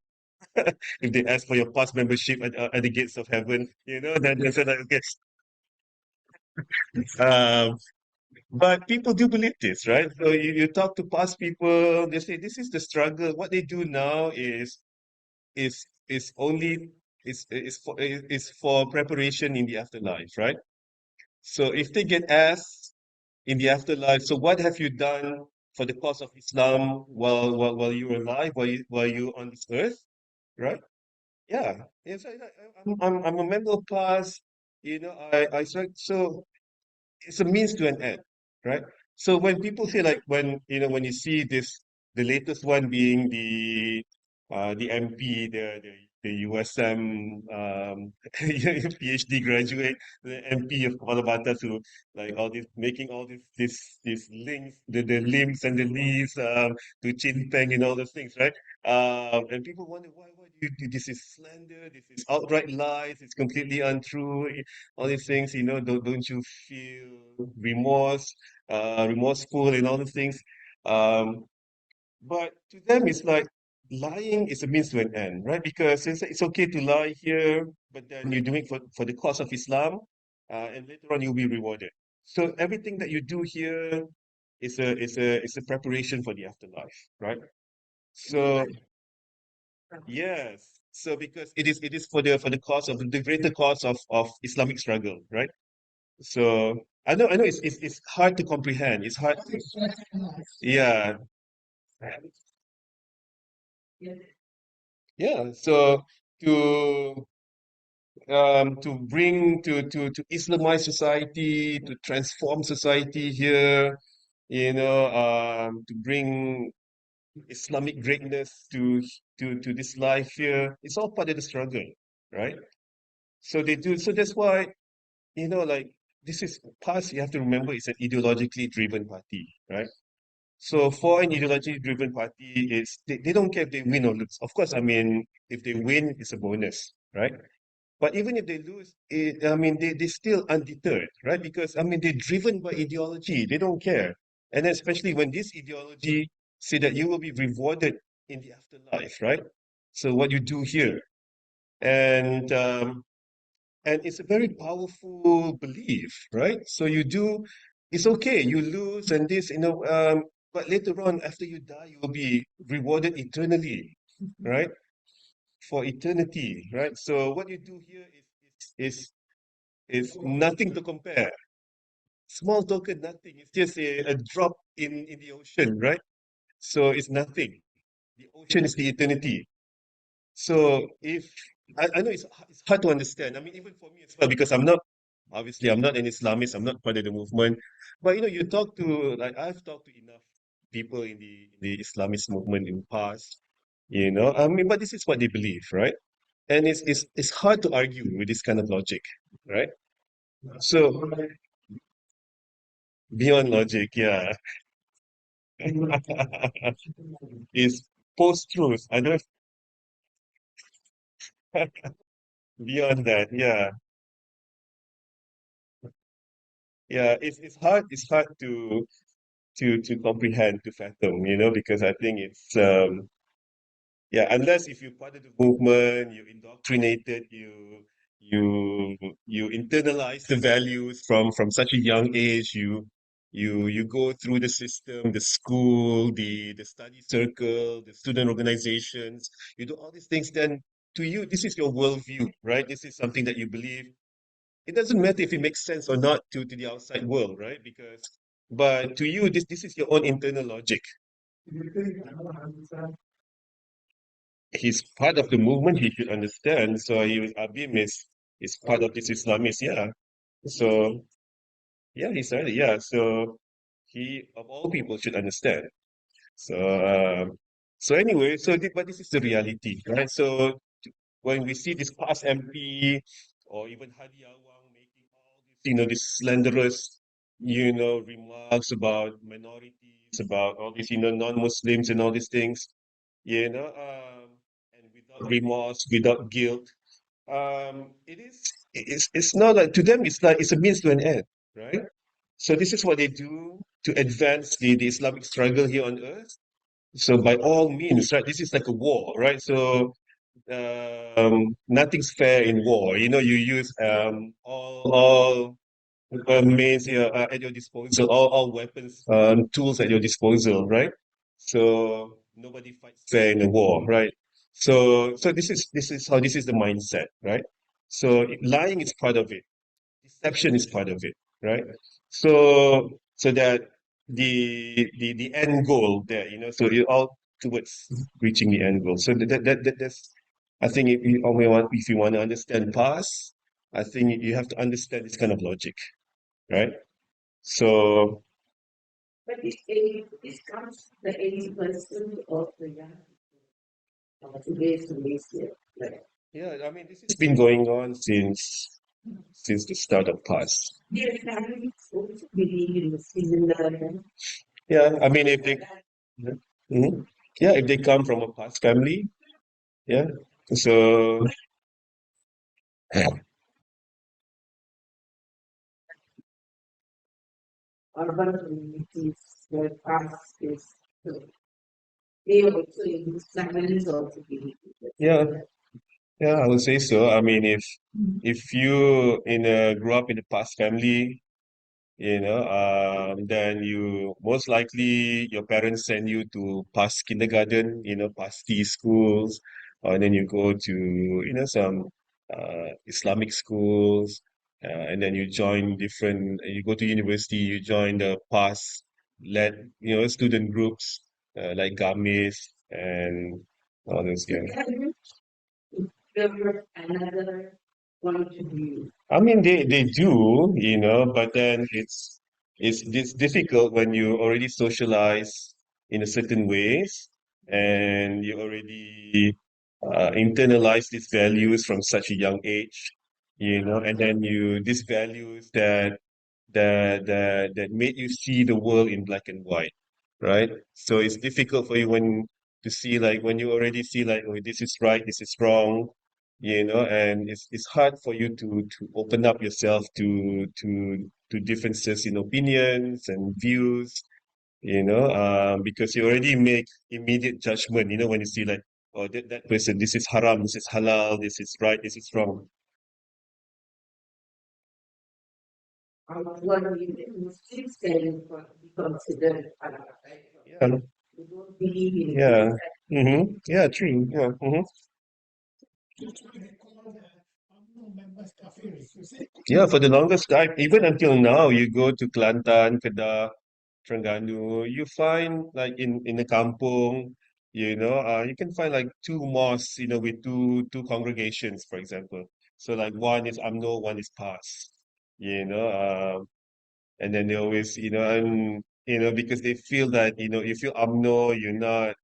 if they ask for your past membership at the gates of heaven, then they say like, okay. Um, but people do believe this, right? So you talk to past people, they say this is the struggle. What they do now is only is for preparation in the afterlife, right? So if they get asked in the afterlife, so what have you done for the cause of Islam while you were alive, while you on this earth, right? Yeah, yes, I'm a member of past. So it's a means to an end, right? So when people say like when you see this, the latest one being the MP, the USM PhD graduate, the MP of Kuala Batas, who like all this making all this links, the limbs and the leaves to Chin Peng and all those things, right? And people wonder why do you do this? Is slander, this is outright lies, it's completely untrue, all these things, don't you feel remorseful and all these things? Um, but to them, it's like lying is a means to an end, right? Because it's okay to lie here, but then you're doing it for the cause of Islam, and later on you'll be rewarded. So everything that you do here is a preparation for the afterlife, right? So yes, so because it is for the cause of the greater cause of Islamic struggle, right? So I know it's hard to comprehend. It's hard. Yeah, yeah. So to to Islamize society, to transform society here, to bring Islamic greatness to this life here. It's all part of the struggle, right? So they do. So that's why like this is past. You have to remember, it's an ideologically driven party, right? So for an ideology driven party, they don't care if they win or lose. Of course, I mean, if they win, it's a bonus, right? But even if they lose, I mean, they're still undeterred, right? Because, I mean, they're driven by ideology. They don't care. And then especially when this ideology say that you will be rewarded in the afterlife, right? So what you do here. And and it's a very powerful belief, right? So it's okay, you lose and this, but later on, after you die, you will be rewarded eternally, right? For eternity, right? So what you do here is is nothing to compare. Small token, nothing. It's just a drop in the ocean, right? So it's nothing. The ocean is the eternity. So if I know it's hard to understand. I mean, even for me as well, because I'm not an Islamist. I'm not part of the movement. But you talk to like I've talked to enough people in the Islamist movement in the past. I mean, but this is what they believe, right? And it's hard to argue with this kind of logic, right? So beyond logic, yeah, is post-truth. I don't beyond that, yeah. Yeah, it's hard to comprehend, to fathom, because I think it's Yeah, unless if you're part of the movement, you're indoctrinated, you internalize the values from such a young age. You go through the system, the school, the study circle, the student organizations. You do all these things, then to you, this is your worldview, right? This is something that you believe. It doesn't matter if it makes sense or not to the outside world, right? But to you, this is your own internal logic. He's part of the movement, he should understand. So he was Abim is part of this Islamist, yeah. So yeah, he's right, yeah. So he of all people should understand. So so anyway, but this is the reality, right? So when we see this past MP or even Hadi Awang making all this, this slanderous, remarks about minorities, about all these, non-Muslims and all these things, and without remorse, without guilt. It's not like to them. It's like it's a means to an end, right? So this is what they do to advance the Islamic struggle here on earth. So by all means, right? This is like a war, right? So nothing's fair in war. You use all means at your disposal, all weapons, tools at your disposal, right? So nobody fights fair in a war, right? So this is the mindset, right? So lying is part of it, deception is part of it, right? So that the end goal there, so it all towards reaching the end goal. So that's I think if you want to understand past, I think you have to understand this kind of logic, right? So But it comes the 80% of the young people of today's Malaysia. Like, yeah, I mean this has been going on since the start of past. their families also believe in the similar. Yeah, I mean if they yeah, mhm. Yeah, if they come from a past family, yeah. So Urban communities where past is they also use families also believe in yeah, this. yeah, I would say so. I mean if you grew up in a past family, then you most likely your parents send you to past kindergarten, past these schools, and then you go to, some Islamic schools, and then you go to university, you join the past led, student groups, like GAMIS and all those, So yeah. there another point of view. I mean, they do, but then it's difficult when you already socialize in a certain ways and you already internalize these values from such a young age, and then these values that made you see the world in black and white, right? So it's difficult for you to see like when you already see like, oh, this is right, this is wrong, and it's hard for you to open up yourself to differences in opinions and views, because you already make immediate judgment, when you see like, oh, that person, this is haram, this is halal, this is right, this is wrong. What we Muslims can be considered halal, right? Yeah, We don't believe in yeah, this. yeah, true, yeah, That's why they call the UMNO members kafirs, you see. yeah. For the longest time, even until now, you go to Kelantan, Kedah, Terengganu, you find like in the kampung, you can find like two mosques, with two congregations, for example. So like one is UMNO, one is PAS, and then they always, because they feel that, if you're UMNO, you're not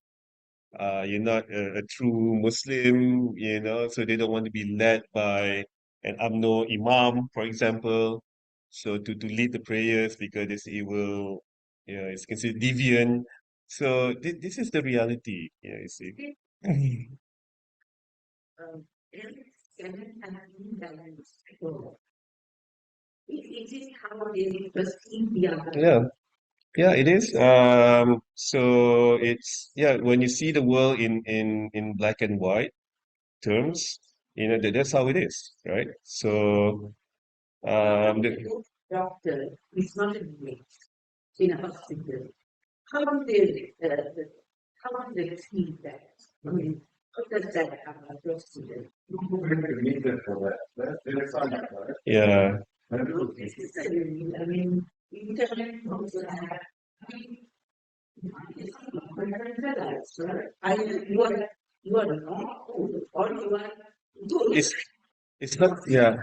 a true Muslim, so they don't want to be led by an UMNO imam, for example. So to lead the prayers because it will, it's considered deviant. So this is the reality, you see. Every seven has been balanced. So it is how they perceive the other. Yeah, Yeah, it is. So it's yeah, when you see the world in black and white terms, that's how it is, right? So the, Doctor is not a mate in a hospital. How do they, how do they see that? I mean, how does that have a procedure? yeah, Not necessarily. I mean, internet also have, I mean, it's not fundamentalist, right? You are not old, or you are good. it's not yeah.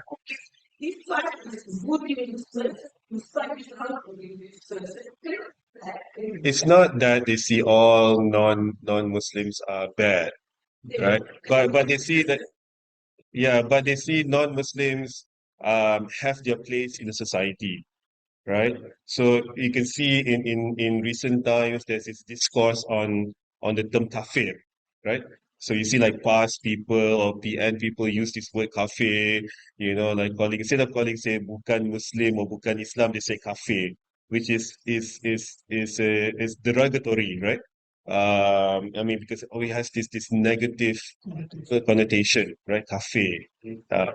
If I is good in this person, if I is not good in this person, It's not that they see all non-Muslims are bad, right? But they see that yeah, but they see non-Muslims have their place in the society, right? So you can see in recent times there's this discourse on the term kafir, right? So you see like past people or PN people use this word kafir, like calling instead of calling say bukan Muslim or bukan Islam, they say kafir, which is derogatory, right? I mean because it always has this negative connotation, right? Kafir. Uh,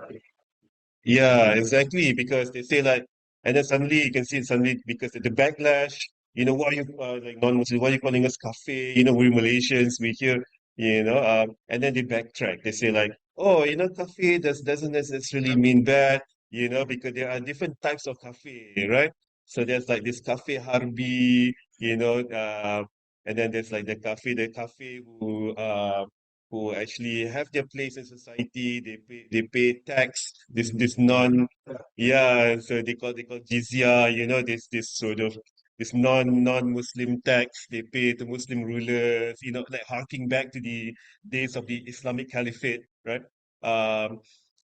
yeah, exactly. Because they say like, and then suddenly you can see it suddenly because of the backlash. Why you like non-Muslim? Why you calling us cafe? We're Malaysians. We here. And then they backtrack. They say like, oh, cafe doesn't necessarily mean bad. Because there are different types of cafe, right? So there's like this cafe harbi. And then there's like the cafe who actually have their place in society. They pay tax. This non yeah, so they call jizya. This sort of this non-Muslim tax they pay to Muslim rulers. Like harking back to the days of the Islamic Caliphate, right? Um,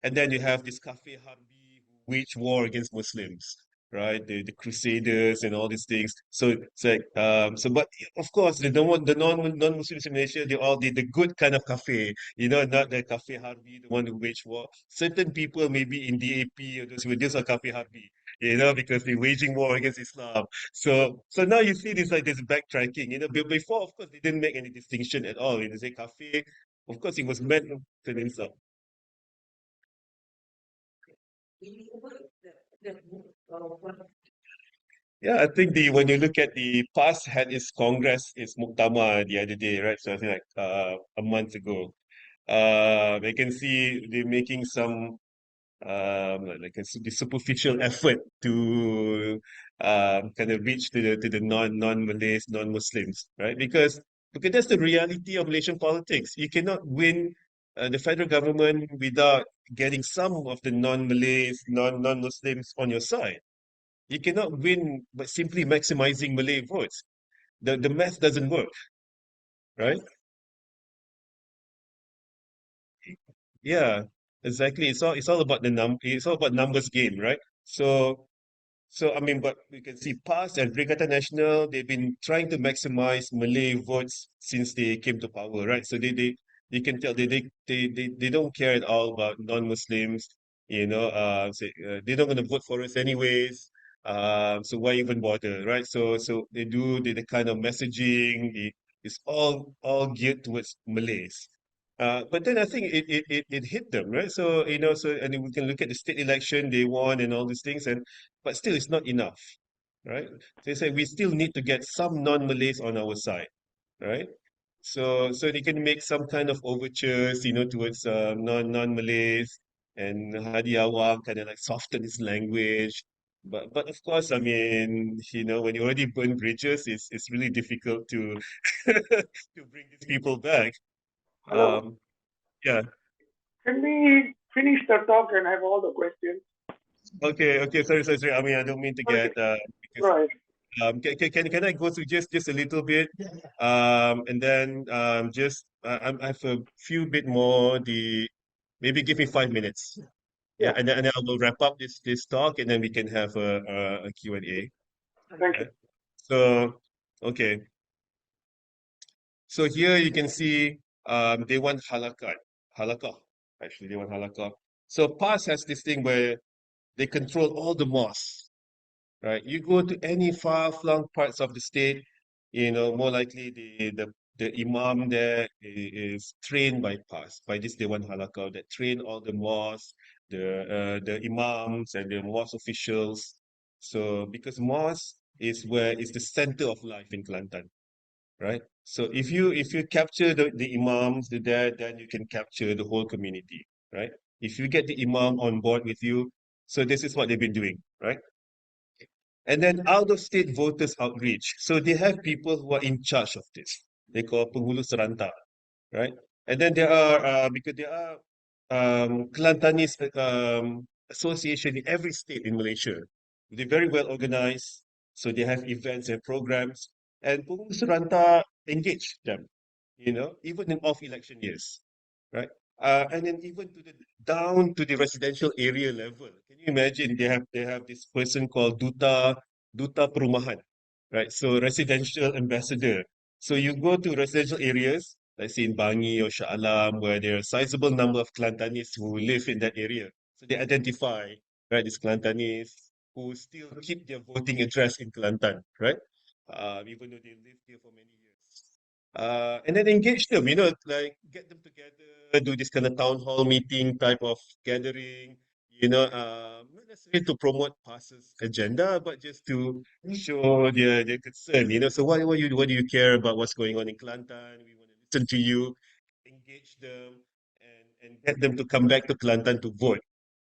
and then you have this Kafir Harbi who wage war against Muslims, right? The Crusaders and all these things. So it's like but of course the non-Muslims in Malaysia they all the good kind of cafe, not the cafe Harbi, the one who wage war. Certain people maybe in DAP or those are cafe Harbi, because they're waging war against Islam. So now you see this like this backtracking. Before of course they didn't make any distinction at all. They say cafe, of course it was meant to insult. Yeah, I think the when you look at the past had its Congress, its Muktamar the other day, right? So I think like a month ago. I can see they're making some the superficial effort to kind of reach to the non-Malays, non-Muslims, right? Because that's the reality of Malaysian politics. You cannot win the federal government without getting some of the non-Malays, non-Muslims on your side. You cannot win by simply maximizing Malay votes. The math doesn't work, right? Yeah, exactly. It's all about it's all about numbers game, right? So I mean, but we can see PAS and Perikatan Nasional, they've been trying to maximize Malay votes since they came to power, right? So they can tell they don't care at all about non-Muslims, they're not gonna vote for us anyways. So why even bother, right? So they do the kind of messaging, it's all geared towards Malays. But then I think it hit them, right? So and then we can look at the state election they won and all these things, and but still it's not enough, right? They say we still need to get some non-Malays on our side, right? So they can make some kind of overtures, towards non-Malays and Hadi Awang kind of like soften his language. But of course, I mean, when you already burn bridges, it's really difficult to to bring these people back. Hello. Um, yeah. Can we finish the talk and have all the questions? Okay. Okay. Sorry. I mean, I don't mean to Okay. get because Right. can I go through just a little bit, and then just I have a few bit more. Maybe give me 5 minutes. Yeah, Yeah. and then I will wrap up this talk, and then we can have a Q&A. Thank you. Right? So okay. So here you can see they want halakah. Actually, they want halakah. So PAS has this thing where they control all the mosques. right? You go to any far-flung parts of the state, more likely the imam there is trained by PAS, by this Dewan Halakah that train all the mosques, the imams and the mosque officials. So because mosque is the center of life in Kelantan, right? So if you capture the imams there, then you can capture the whole community, right? If you get the imam on board with you, so this is what they've been doing, right? And then out of state voters outreach. So they have people who are in charge of this. They call penghulu serentak, right? And then because there are Kelantanese association in every state in Malaysia. They're very well organized. So they have events and programs. And penghulu serentak engage them, even in off-election years, right? And then even down to the residential area level. Can you imagine they have this person called Duta Perumahan, right? So residential ambassador. So you go to residential areas, let's say in Bangi or Shah Alam, where there are a sizable number of Kelantanese who live in that area. So they identify, right, these Kelantanese who still keep their voting address in Kelantan, right? Even though they lived here for many years. And then engage them, like get them together, do this kind of town hall meeting type of gathering, not necessarily to promote PAS's agenda, but just to show their concern, So what do you care about what's going on in Kelantan? We want to listen to you, engage them, and get them to come back to Kelantan to vote.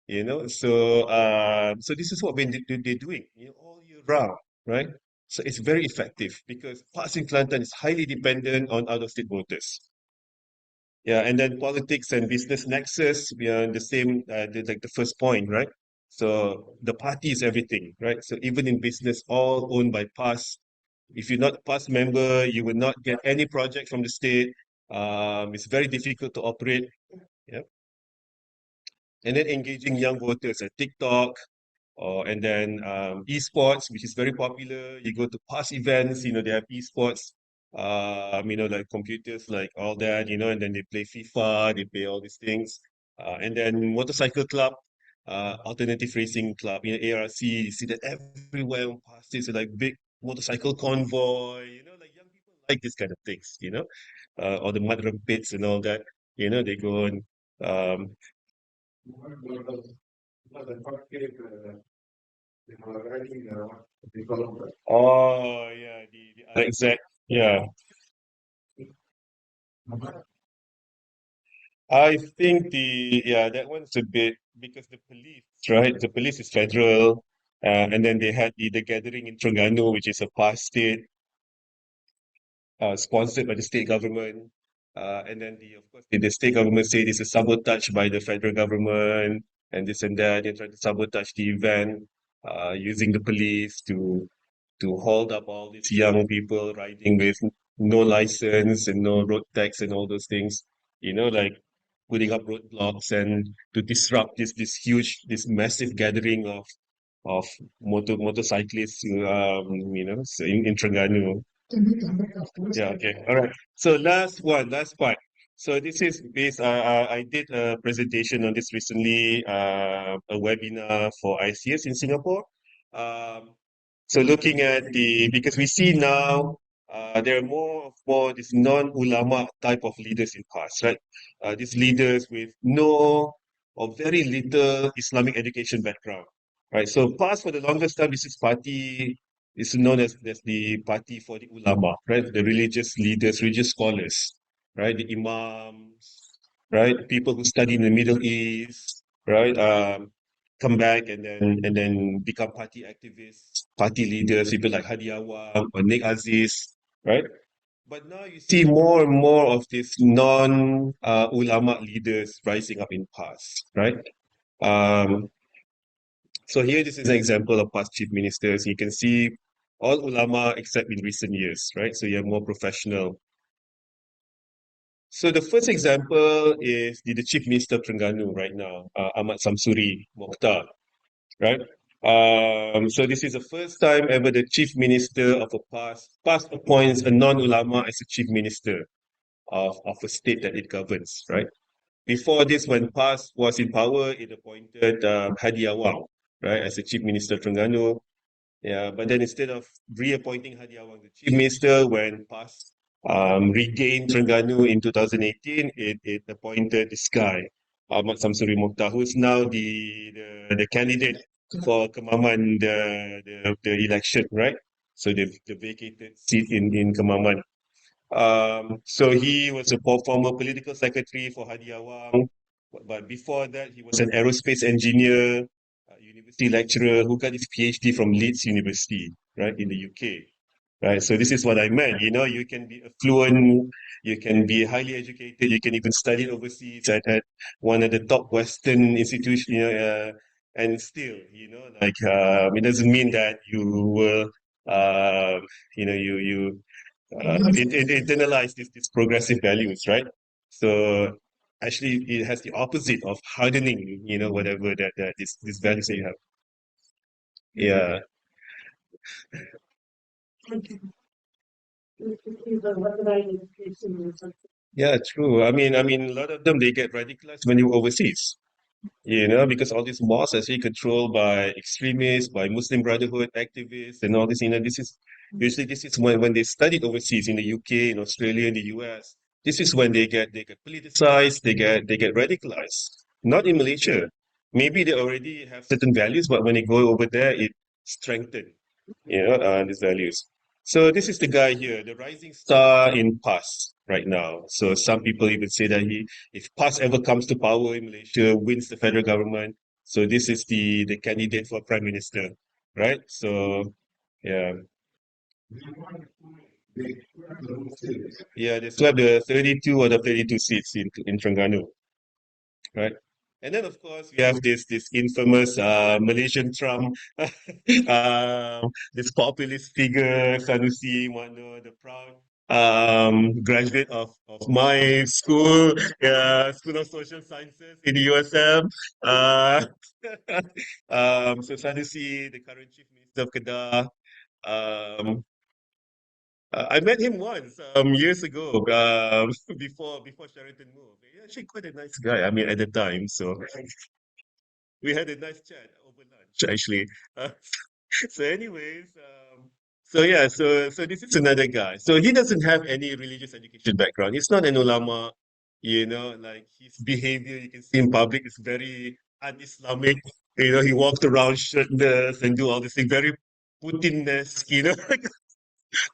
So this is what they're doing, all year round, right? So it's very effective because passing Kelantan is highly dependent on out-of-state voters. Yeah, and then politics and business nexus, we are the same, like the first point, right? So the party is everything, right? So even in business, all owned by PAS. If you're not a PAS member, you will not get any project from the state. It's very difficult to operate. Yeah. And then engaging young voters at TikTok, and then esports, which is very popular. You go to past events, they have esports, like computers, like all that, and then they play FIFA, they play all these things. And then motorcycle club, alternative racing club, ARC, you see that everywhere on past is like big motorcycle convoy, like young people like this kind of things, or the mud pits and all that, they go and um, oh yeah, the exact, yeah. I think that one's a bit because the police, right? The police is federal, and then they had the gathering in Terengganu, which is a past state, sponsored by the state government. And then of course the state government said it's a sabotage by the federal government and this and that. They try to sabotage the event, using the police to hold up all these young people riding with no license and no road tax and all those things, like putting up roadblocks and to disrupt this massive gathering of motorcyclists, so in Terengganu. Can we come back afterwards? Yeah, okay. All right. So last part. So this is based, I did a presentation on this recently, a webinar for ICS in Singapore. Um, so looking at because we see now there are more this non-ulama type of leaders in past, right? These leaders with no or very little Islamic education background, right? So past for the longest time, this is party is known as the party for the ulama, right? The religious leaders, religious scholars, right? The imams, right? People who study in the Middle East, right? Come back and then become party activists, party leaders, people like Hadi Awang or Nick Aziz, right? But now you see more and more of these non-ulama leaders rising up in past, right? Um, so here, this is an example of past chief ministers. You can see all ulama except in recent years, right? So you have more professional. So the first example is the chief minister of Terengganu right now, Ahmad Samsuri Mokhtar, right? So this is the first time ever the chief minister of a past appoints a non-ulama as a chief minister of a state that it governs, right? Before this, when PAS was in power, it appointed Hadi Awang, right, as the chief minister of Terengganu. Yeah, but then instead of reappointing Hadi Awang the chief minister when PAS regained Terengganu in 2018, it appointed this guy, Ahmad Samsuri Mokhtar, who is now the candidate for Kemaman, the election, right? So the vacated seat in Kemaman. So he was a former political secretary for Hadi Awang, but before that, he was an aerospace engineer, university lecturer who got his PhD from Leeds University, right, in the UK. Right, so this is what I meant. You can be affluent, you can be highly educated, you can even study overseas at one of the top Western institutions, and still, it doesn't mean that you will, you internalize this progressive values, right? So actually, it has the opposite of hardening, whatever that this values that you have. Yeah, yeah, true. I mean, a lot of them they get radicalized when you're overseas. Because all these mosques are actually controlled by extremists, by Muslim Brotherhood activists, and all this. This is when they studied overseas in the UK, in Australia, in the US. This is when they get politicized, they get radicalized. Not in Malaysia. Maybe they already have certain values, but when they go over there, it strengthens, these values. So this is the guy here, the rising star in PAS right now. So some people even say that if PAS ever comes to power in Malaysia, wins the federal government, so this is the candidate for prime minister, right? So yeah, yeah, they swept the 32 or the 32 seats in Terengganu, right? And then of course we have this infamous Malaysian Trump, this populist figure Sanusi Mano, the proud graduate of my school, School of Social Sciences in the USM. Uh, so Sanusi, the current chief minister of Kedah. Um, I met him once years ago before Sheraton moved. He's actually quite a nice guy. I mean, at the time, so we had a nice chat over lunch actually. Uh, so, anyways, so yeah, so this is another guy. So he doesn't have any religious education background. He's not an ulama. Like his behavior, you can see in public is very un-Islamic. He walked around shirtless and do all this thing, very Putin-esque.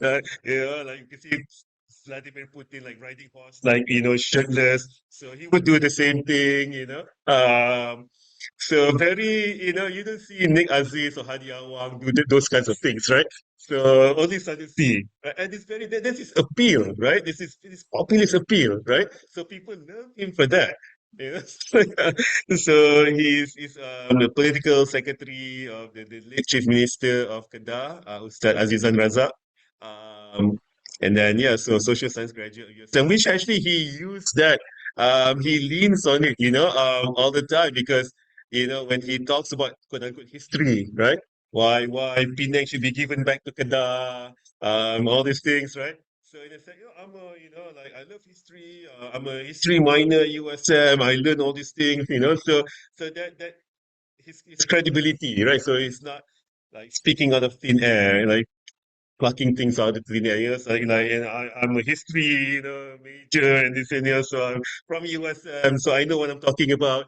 Like you can see Vladimir Putin like riding horse, like shirtless. So he would do the same thing. So very, you don't see Nick Aziz or Hadi Awang do those kinds of things, right? So only Sanusi, right? And it's very this is appeal, right? This is populist appeal, right? So people love him for that. So he's the political secretary of the late chief minister of Kedah, Ustad Azizan Razak. Um, and then yeah, so social science graduate of USM, which actually he used that. He leans on it, all the time because when he talks about quote unquote history, right? Why Penang should be given back to Kedah, all these things, right? So in a sense, like I love history. I'm a history minor at USM. I learn all these things. So that his credibility, right? So it's not like speaking out of thin air, like plucking things out of thin air. And I'm a history, major and this and that. So I'm from USM, so I know what I'm talking about.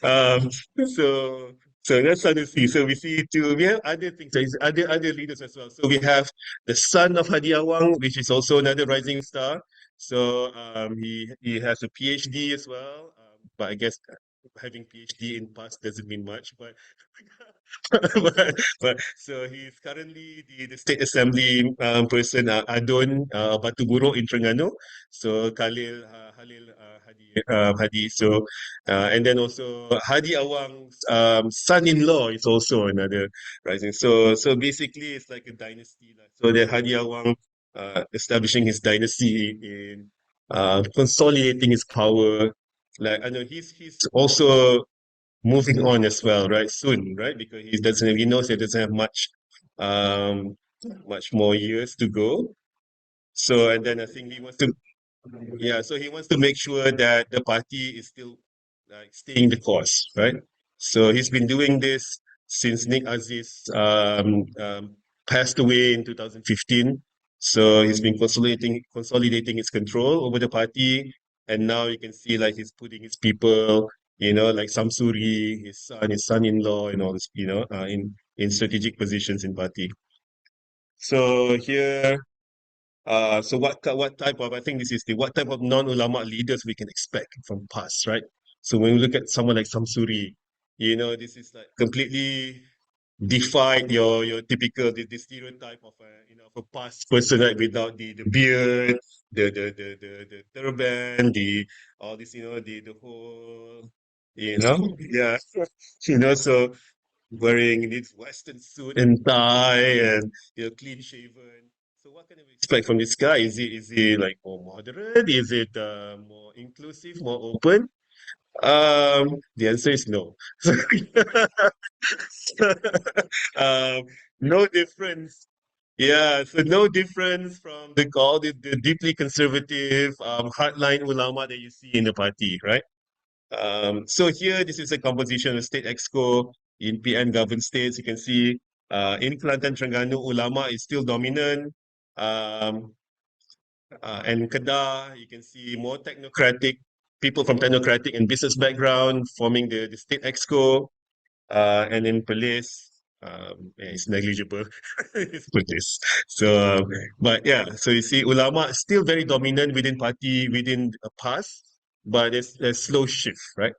Um, so so that's how to see. So we see too. We have other things, other leaders as well. So we have the son of Hadi Awang, which is also another rising star. So he has a PhD as well. But I guess having PhD in past doesn't mean much. But but so he's currently the state assembly person, Adon Batu Buruk in Terengganu. So Halil Hadi. So and then also Hadi Awang's son-in-law is also another rising. So basically it's like a dynasty. So the Hadi Awang establishing his dynasty in consolidating his power. Like I know he's also moving on as well, right? Soon, right? Because he knows he doesn't have um much more years to go. So and then I think he wants to yeah, so he wants to make sure that the party is still like staying the course, right? So he's been doing this since Nick Aziz passed away in 2015. So he's been consolidating his control over the party, and now you can see like he's putting his people, like Samsuri, his son-in-law, and all this, in strategic positions in party. So here, so what type of, I think this is the what type of non-ulama leaders we can expect from past, right? So when we look at someone like Samsuri, this is like completely defied your typical the stereotype of of a past person, right? Without the beard, the turban, the all this, the whole, yeah, so wearing this Western suit and tie and clean shaven. So what can we expect from this guy? Is he like more moderate? Is it more inclusive, more open? The answer is no. um, no difference. Yeah, so no difference from the deeply conservative hardline ulama that you see in the party, right? So here, this is a composition of state exco in PN governed states. You can see in Kelantan, Terengganu, ulama is still dominant. Um, and Kedah, you can see more technocratic people from technocratic and business background forming the state exco. And in police, yeah, it's negligible. It's police. So, but yeah, so you see, ulama is still very dominant within party, within a past, but there's slow shift, right?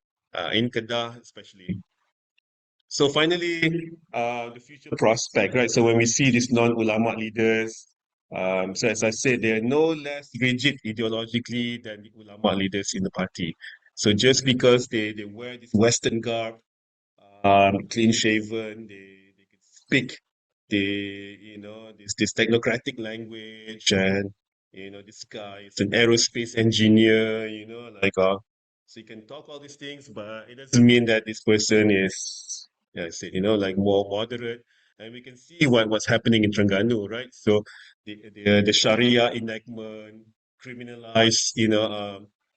In Kedah, especially. So finally, the future prospect, right? So when we see these non-ulama leaders, so as I said, they are no less rigid ideologically than the ulama leaders in the party. So just because they wear this Western garb, clean shaven, they can speak this technocratic language, and this guy is an aerospace engineer, like so you can talk all these things, but it doesn't mean that this person is, yeah, I said, like more moderate. And we can see what's happening in Terengganu, right? So the Sharia enactment criminalize,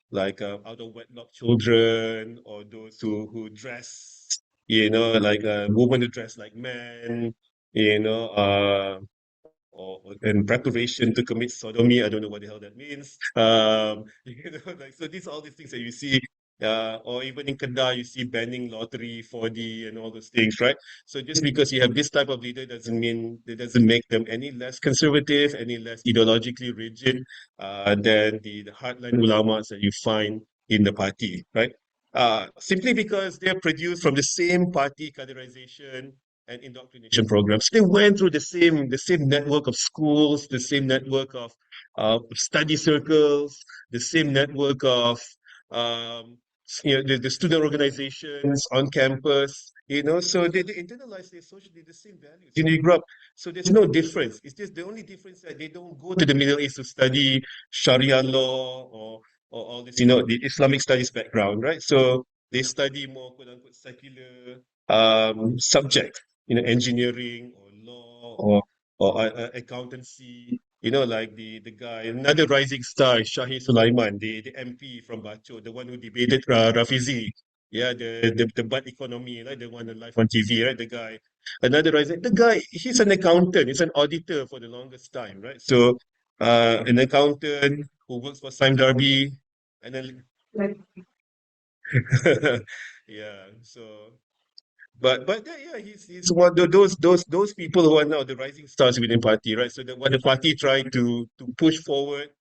like out of wedlock children, or those who dress, like women who dress like men, or in preparation to commit sodomy. I don't know what the hell that means. Like, so these all these things that you see, or even in Kedah, you see banning lottery, 4D, and all those things, right? So just because you have this type of leader doesn't mean it doesn't make them any less conservative, any less ideologically rigid than the hardline ulamas that you find in the party, right? Simply because they're produced from the same party categorization and indoctrination programs. They went through the same network of schools, the same network of study circles, the same network of um, the student organizations on campus. So they internalize their socially the same values. You grew up, so there's no difference. It's just the only difference that they don't go to the Middle East to study Sharia law or all this, the Islamic studies background, right? So they study more quote unquote secular subject, engineering or law or accountancy. Like the guy, another rising star, Shahid Sulaiman, the MP from Bacho, the one who debated Rafizi. Yeah, the bad economy, like the one live on TV, right? The guy, another rising, the guy, he's an accountant, he's an auditor for the longest time, right? So, an accountant who works for Sime Darby, and then, Like, yeah, so. But yeah, he's one of those people who are now the rising stars within party, right? So what the party tried to push forward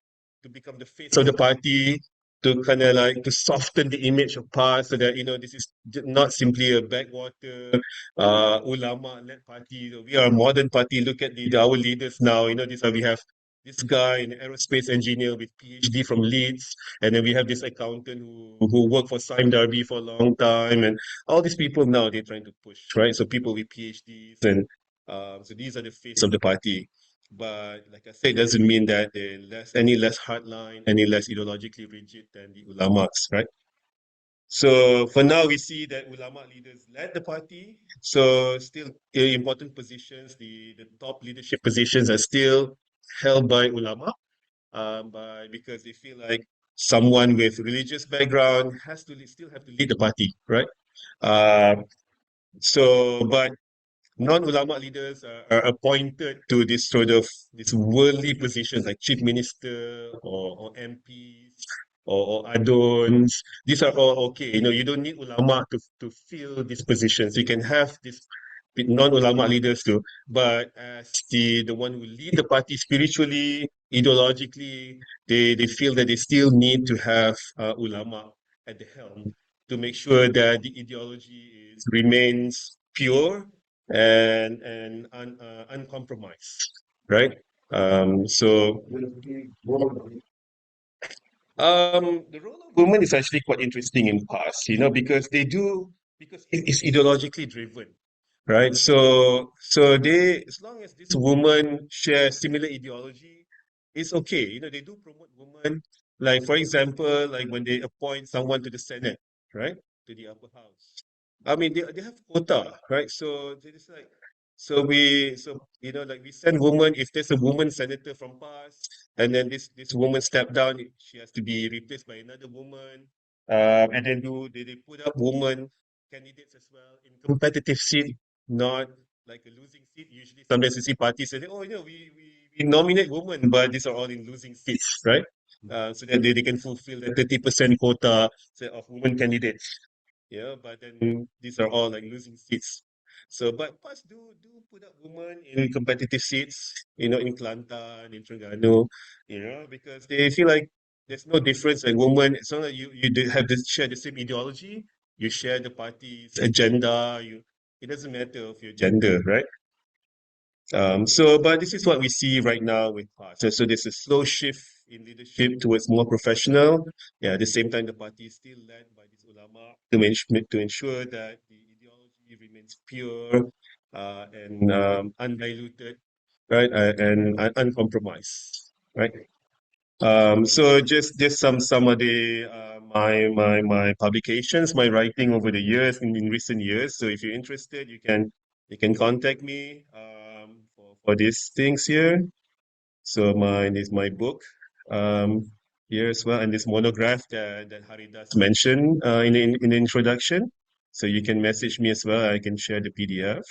to become the face of the party, to kind of like to soften the image of past, so that this is not simply a backwater ulama led party. We are a modern party. Look at our leaders now. We have this guy, an aerospace engineer with PhD from Leeds, and then we have this accountant who worked for Sime Darby for a long time, and all these people now they're trying to push, right? So people with PhDs, and so these are the face of the party. But like I said, it doesn't mean that they're any less hardline, any less ideologically rigid than the ulamas, right? So for now, we see that ulama leaders led the party. So still important positions, the top leadership positions are still held by ulama, because they feel like someone with religious background has to still have to lead the party, right? Uh, but non-ulama leaders are appointed to this sort of this worldly positions like chief minister or MPs or adons. These are all okay. You don't need ulama to fill these positions. You can have these non-ulama leaders too, but as the one who lead the party spiritually, ideologically, they feel that they still need to have ulama at the helm to make sure that the ideology remains pure and uncompromised, right? So the role of women is actually quite interesting in past, because because it's ideologically driven, right? So they, as long as this woman shares similar ideology, it's okay. They do promote women, like for example, like when they appoint someone to the Senate, right, to the upper house. I mean, they have quota, right? So they just like, like we send women, if there's a woman senator from past, and then this woman stepped down, she has to be replaced by another woman. And then they put up woman candidates as well in competitive seat, not like a losing seat. Usually, sometimes you see parties say, "Oh, we nominate women, but these are all in losing seats, right?" So that they can fulfill the 30% quota, say, of women candidates. Yeah, but then these are all like losing seats. So, but PAS do put up women in competitive seats, in Kelantan, in Terengganu, because they feel like there's no difference. Like women, as long as you have this share the same ideology, you share the party's agenda. It doesn't matter of your gender, right? But this is what we see right now with PAS. So there's a slow shift in leadership towards more professional. Yeah, at the same time, the party is still led by these ulama to ensure that the ideology remains pure and undiluted, right, and uncompromised, right. So just some of the my publications, my writing over the years in recent years. So if you're interested, you can contact me for these things here. So mine is my book here as well, and this monograph that Haridas mentioned in the introduction. So you can message me as well. I can share the PDF.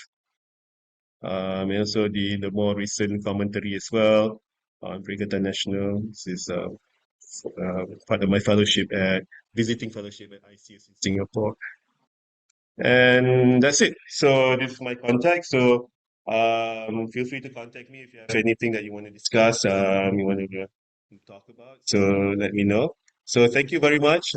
And also the more recent commentary as well on Brigadier National. This is part of my fellowship at visiting fellowship at ICS in Singapore. And that's it. So this is my contact. So feel free to contact me if you have anything that you want to discuss, you want to talk about. So let me know. So thank you very much.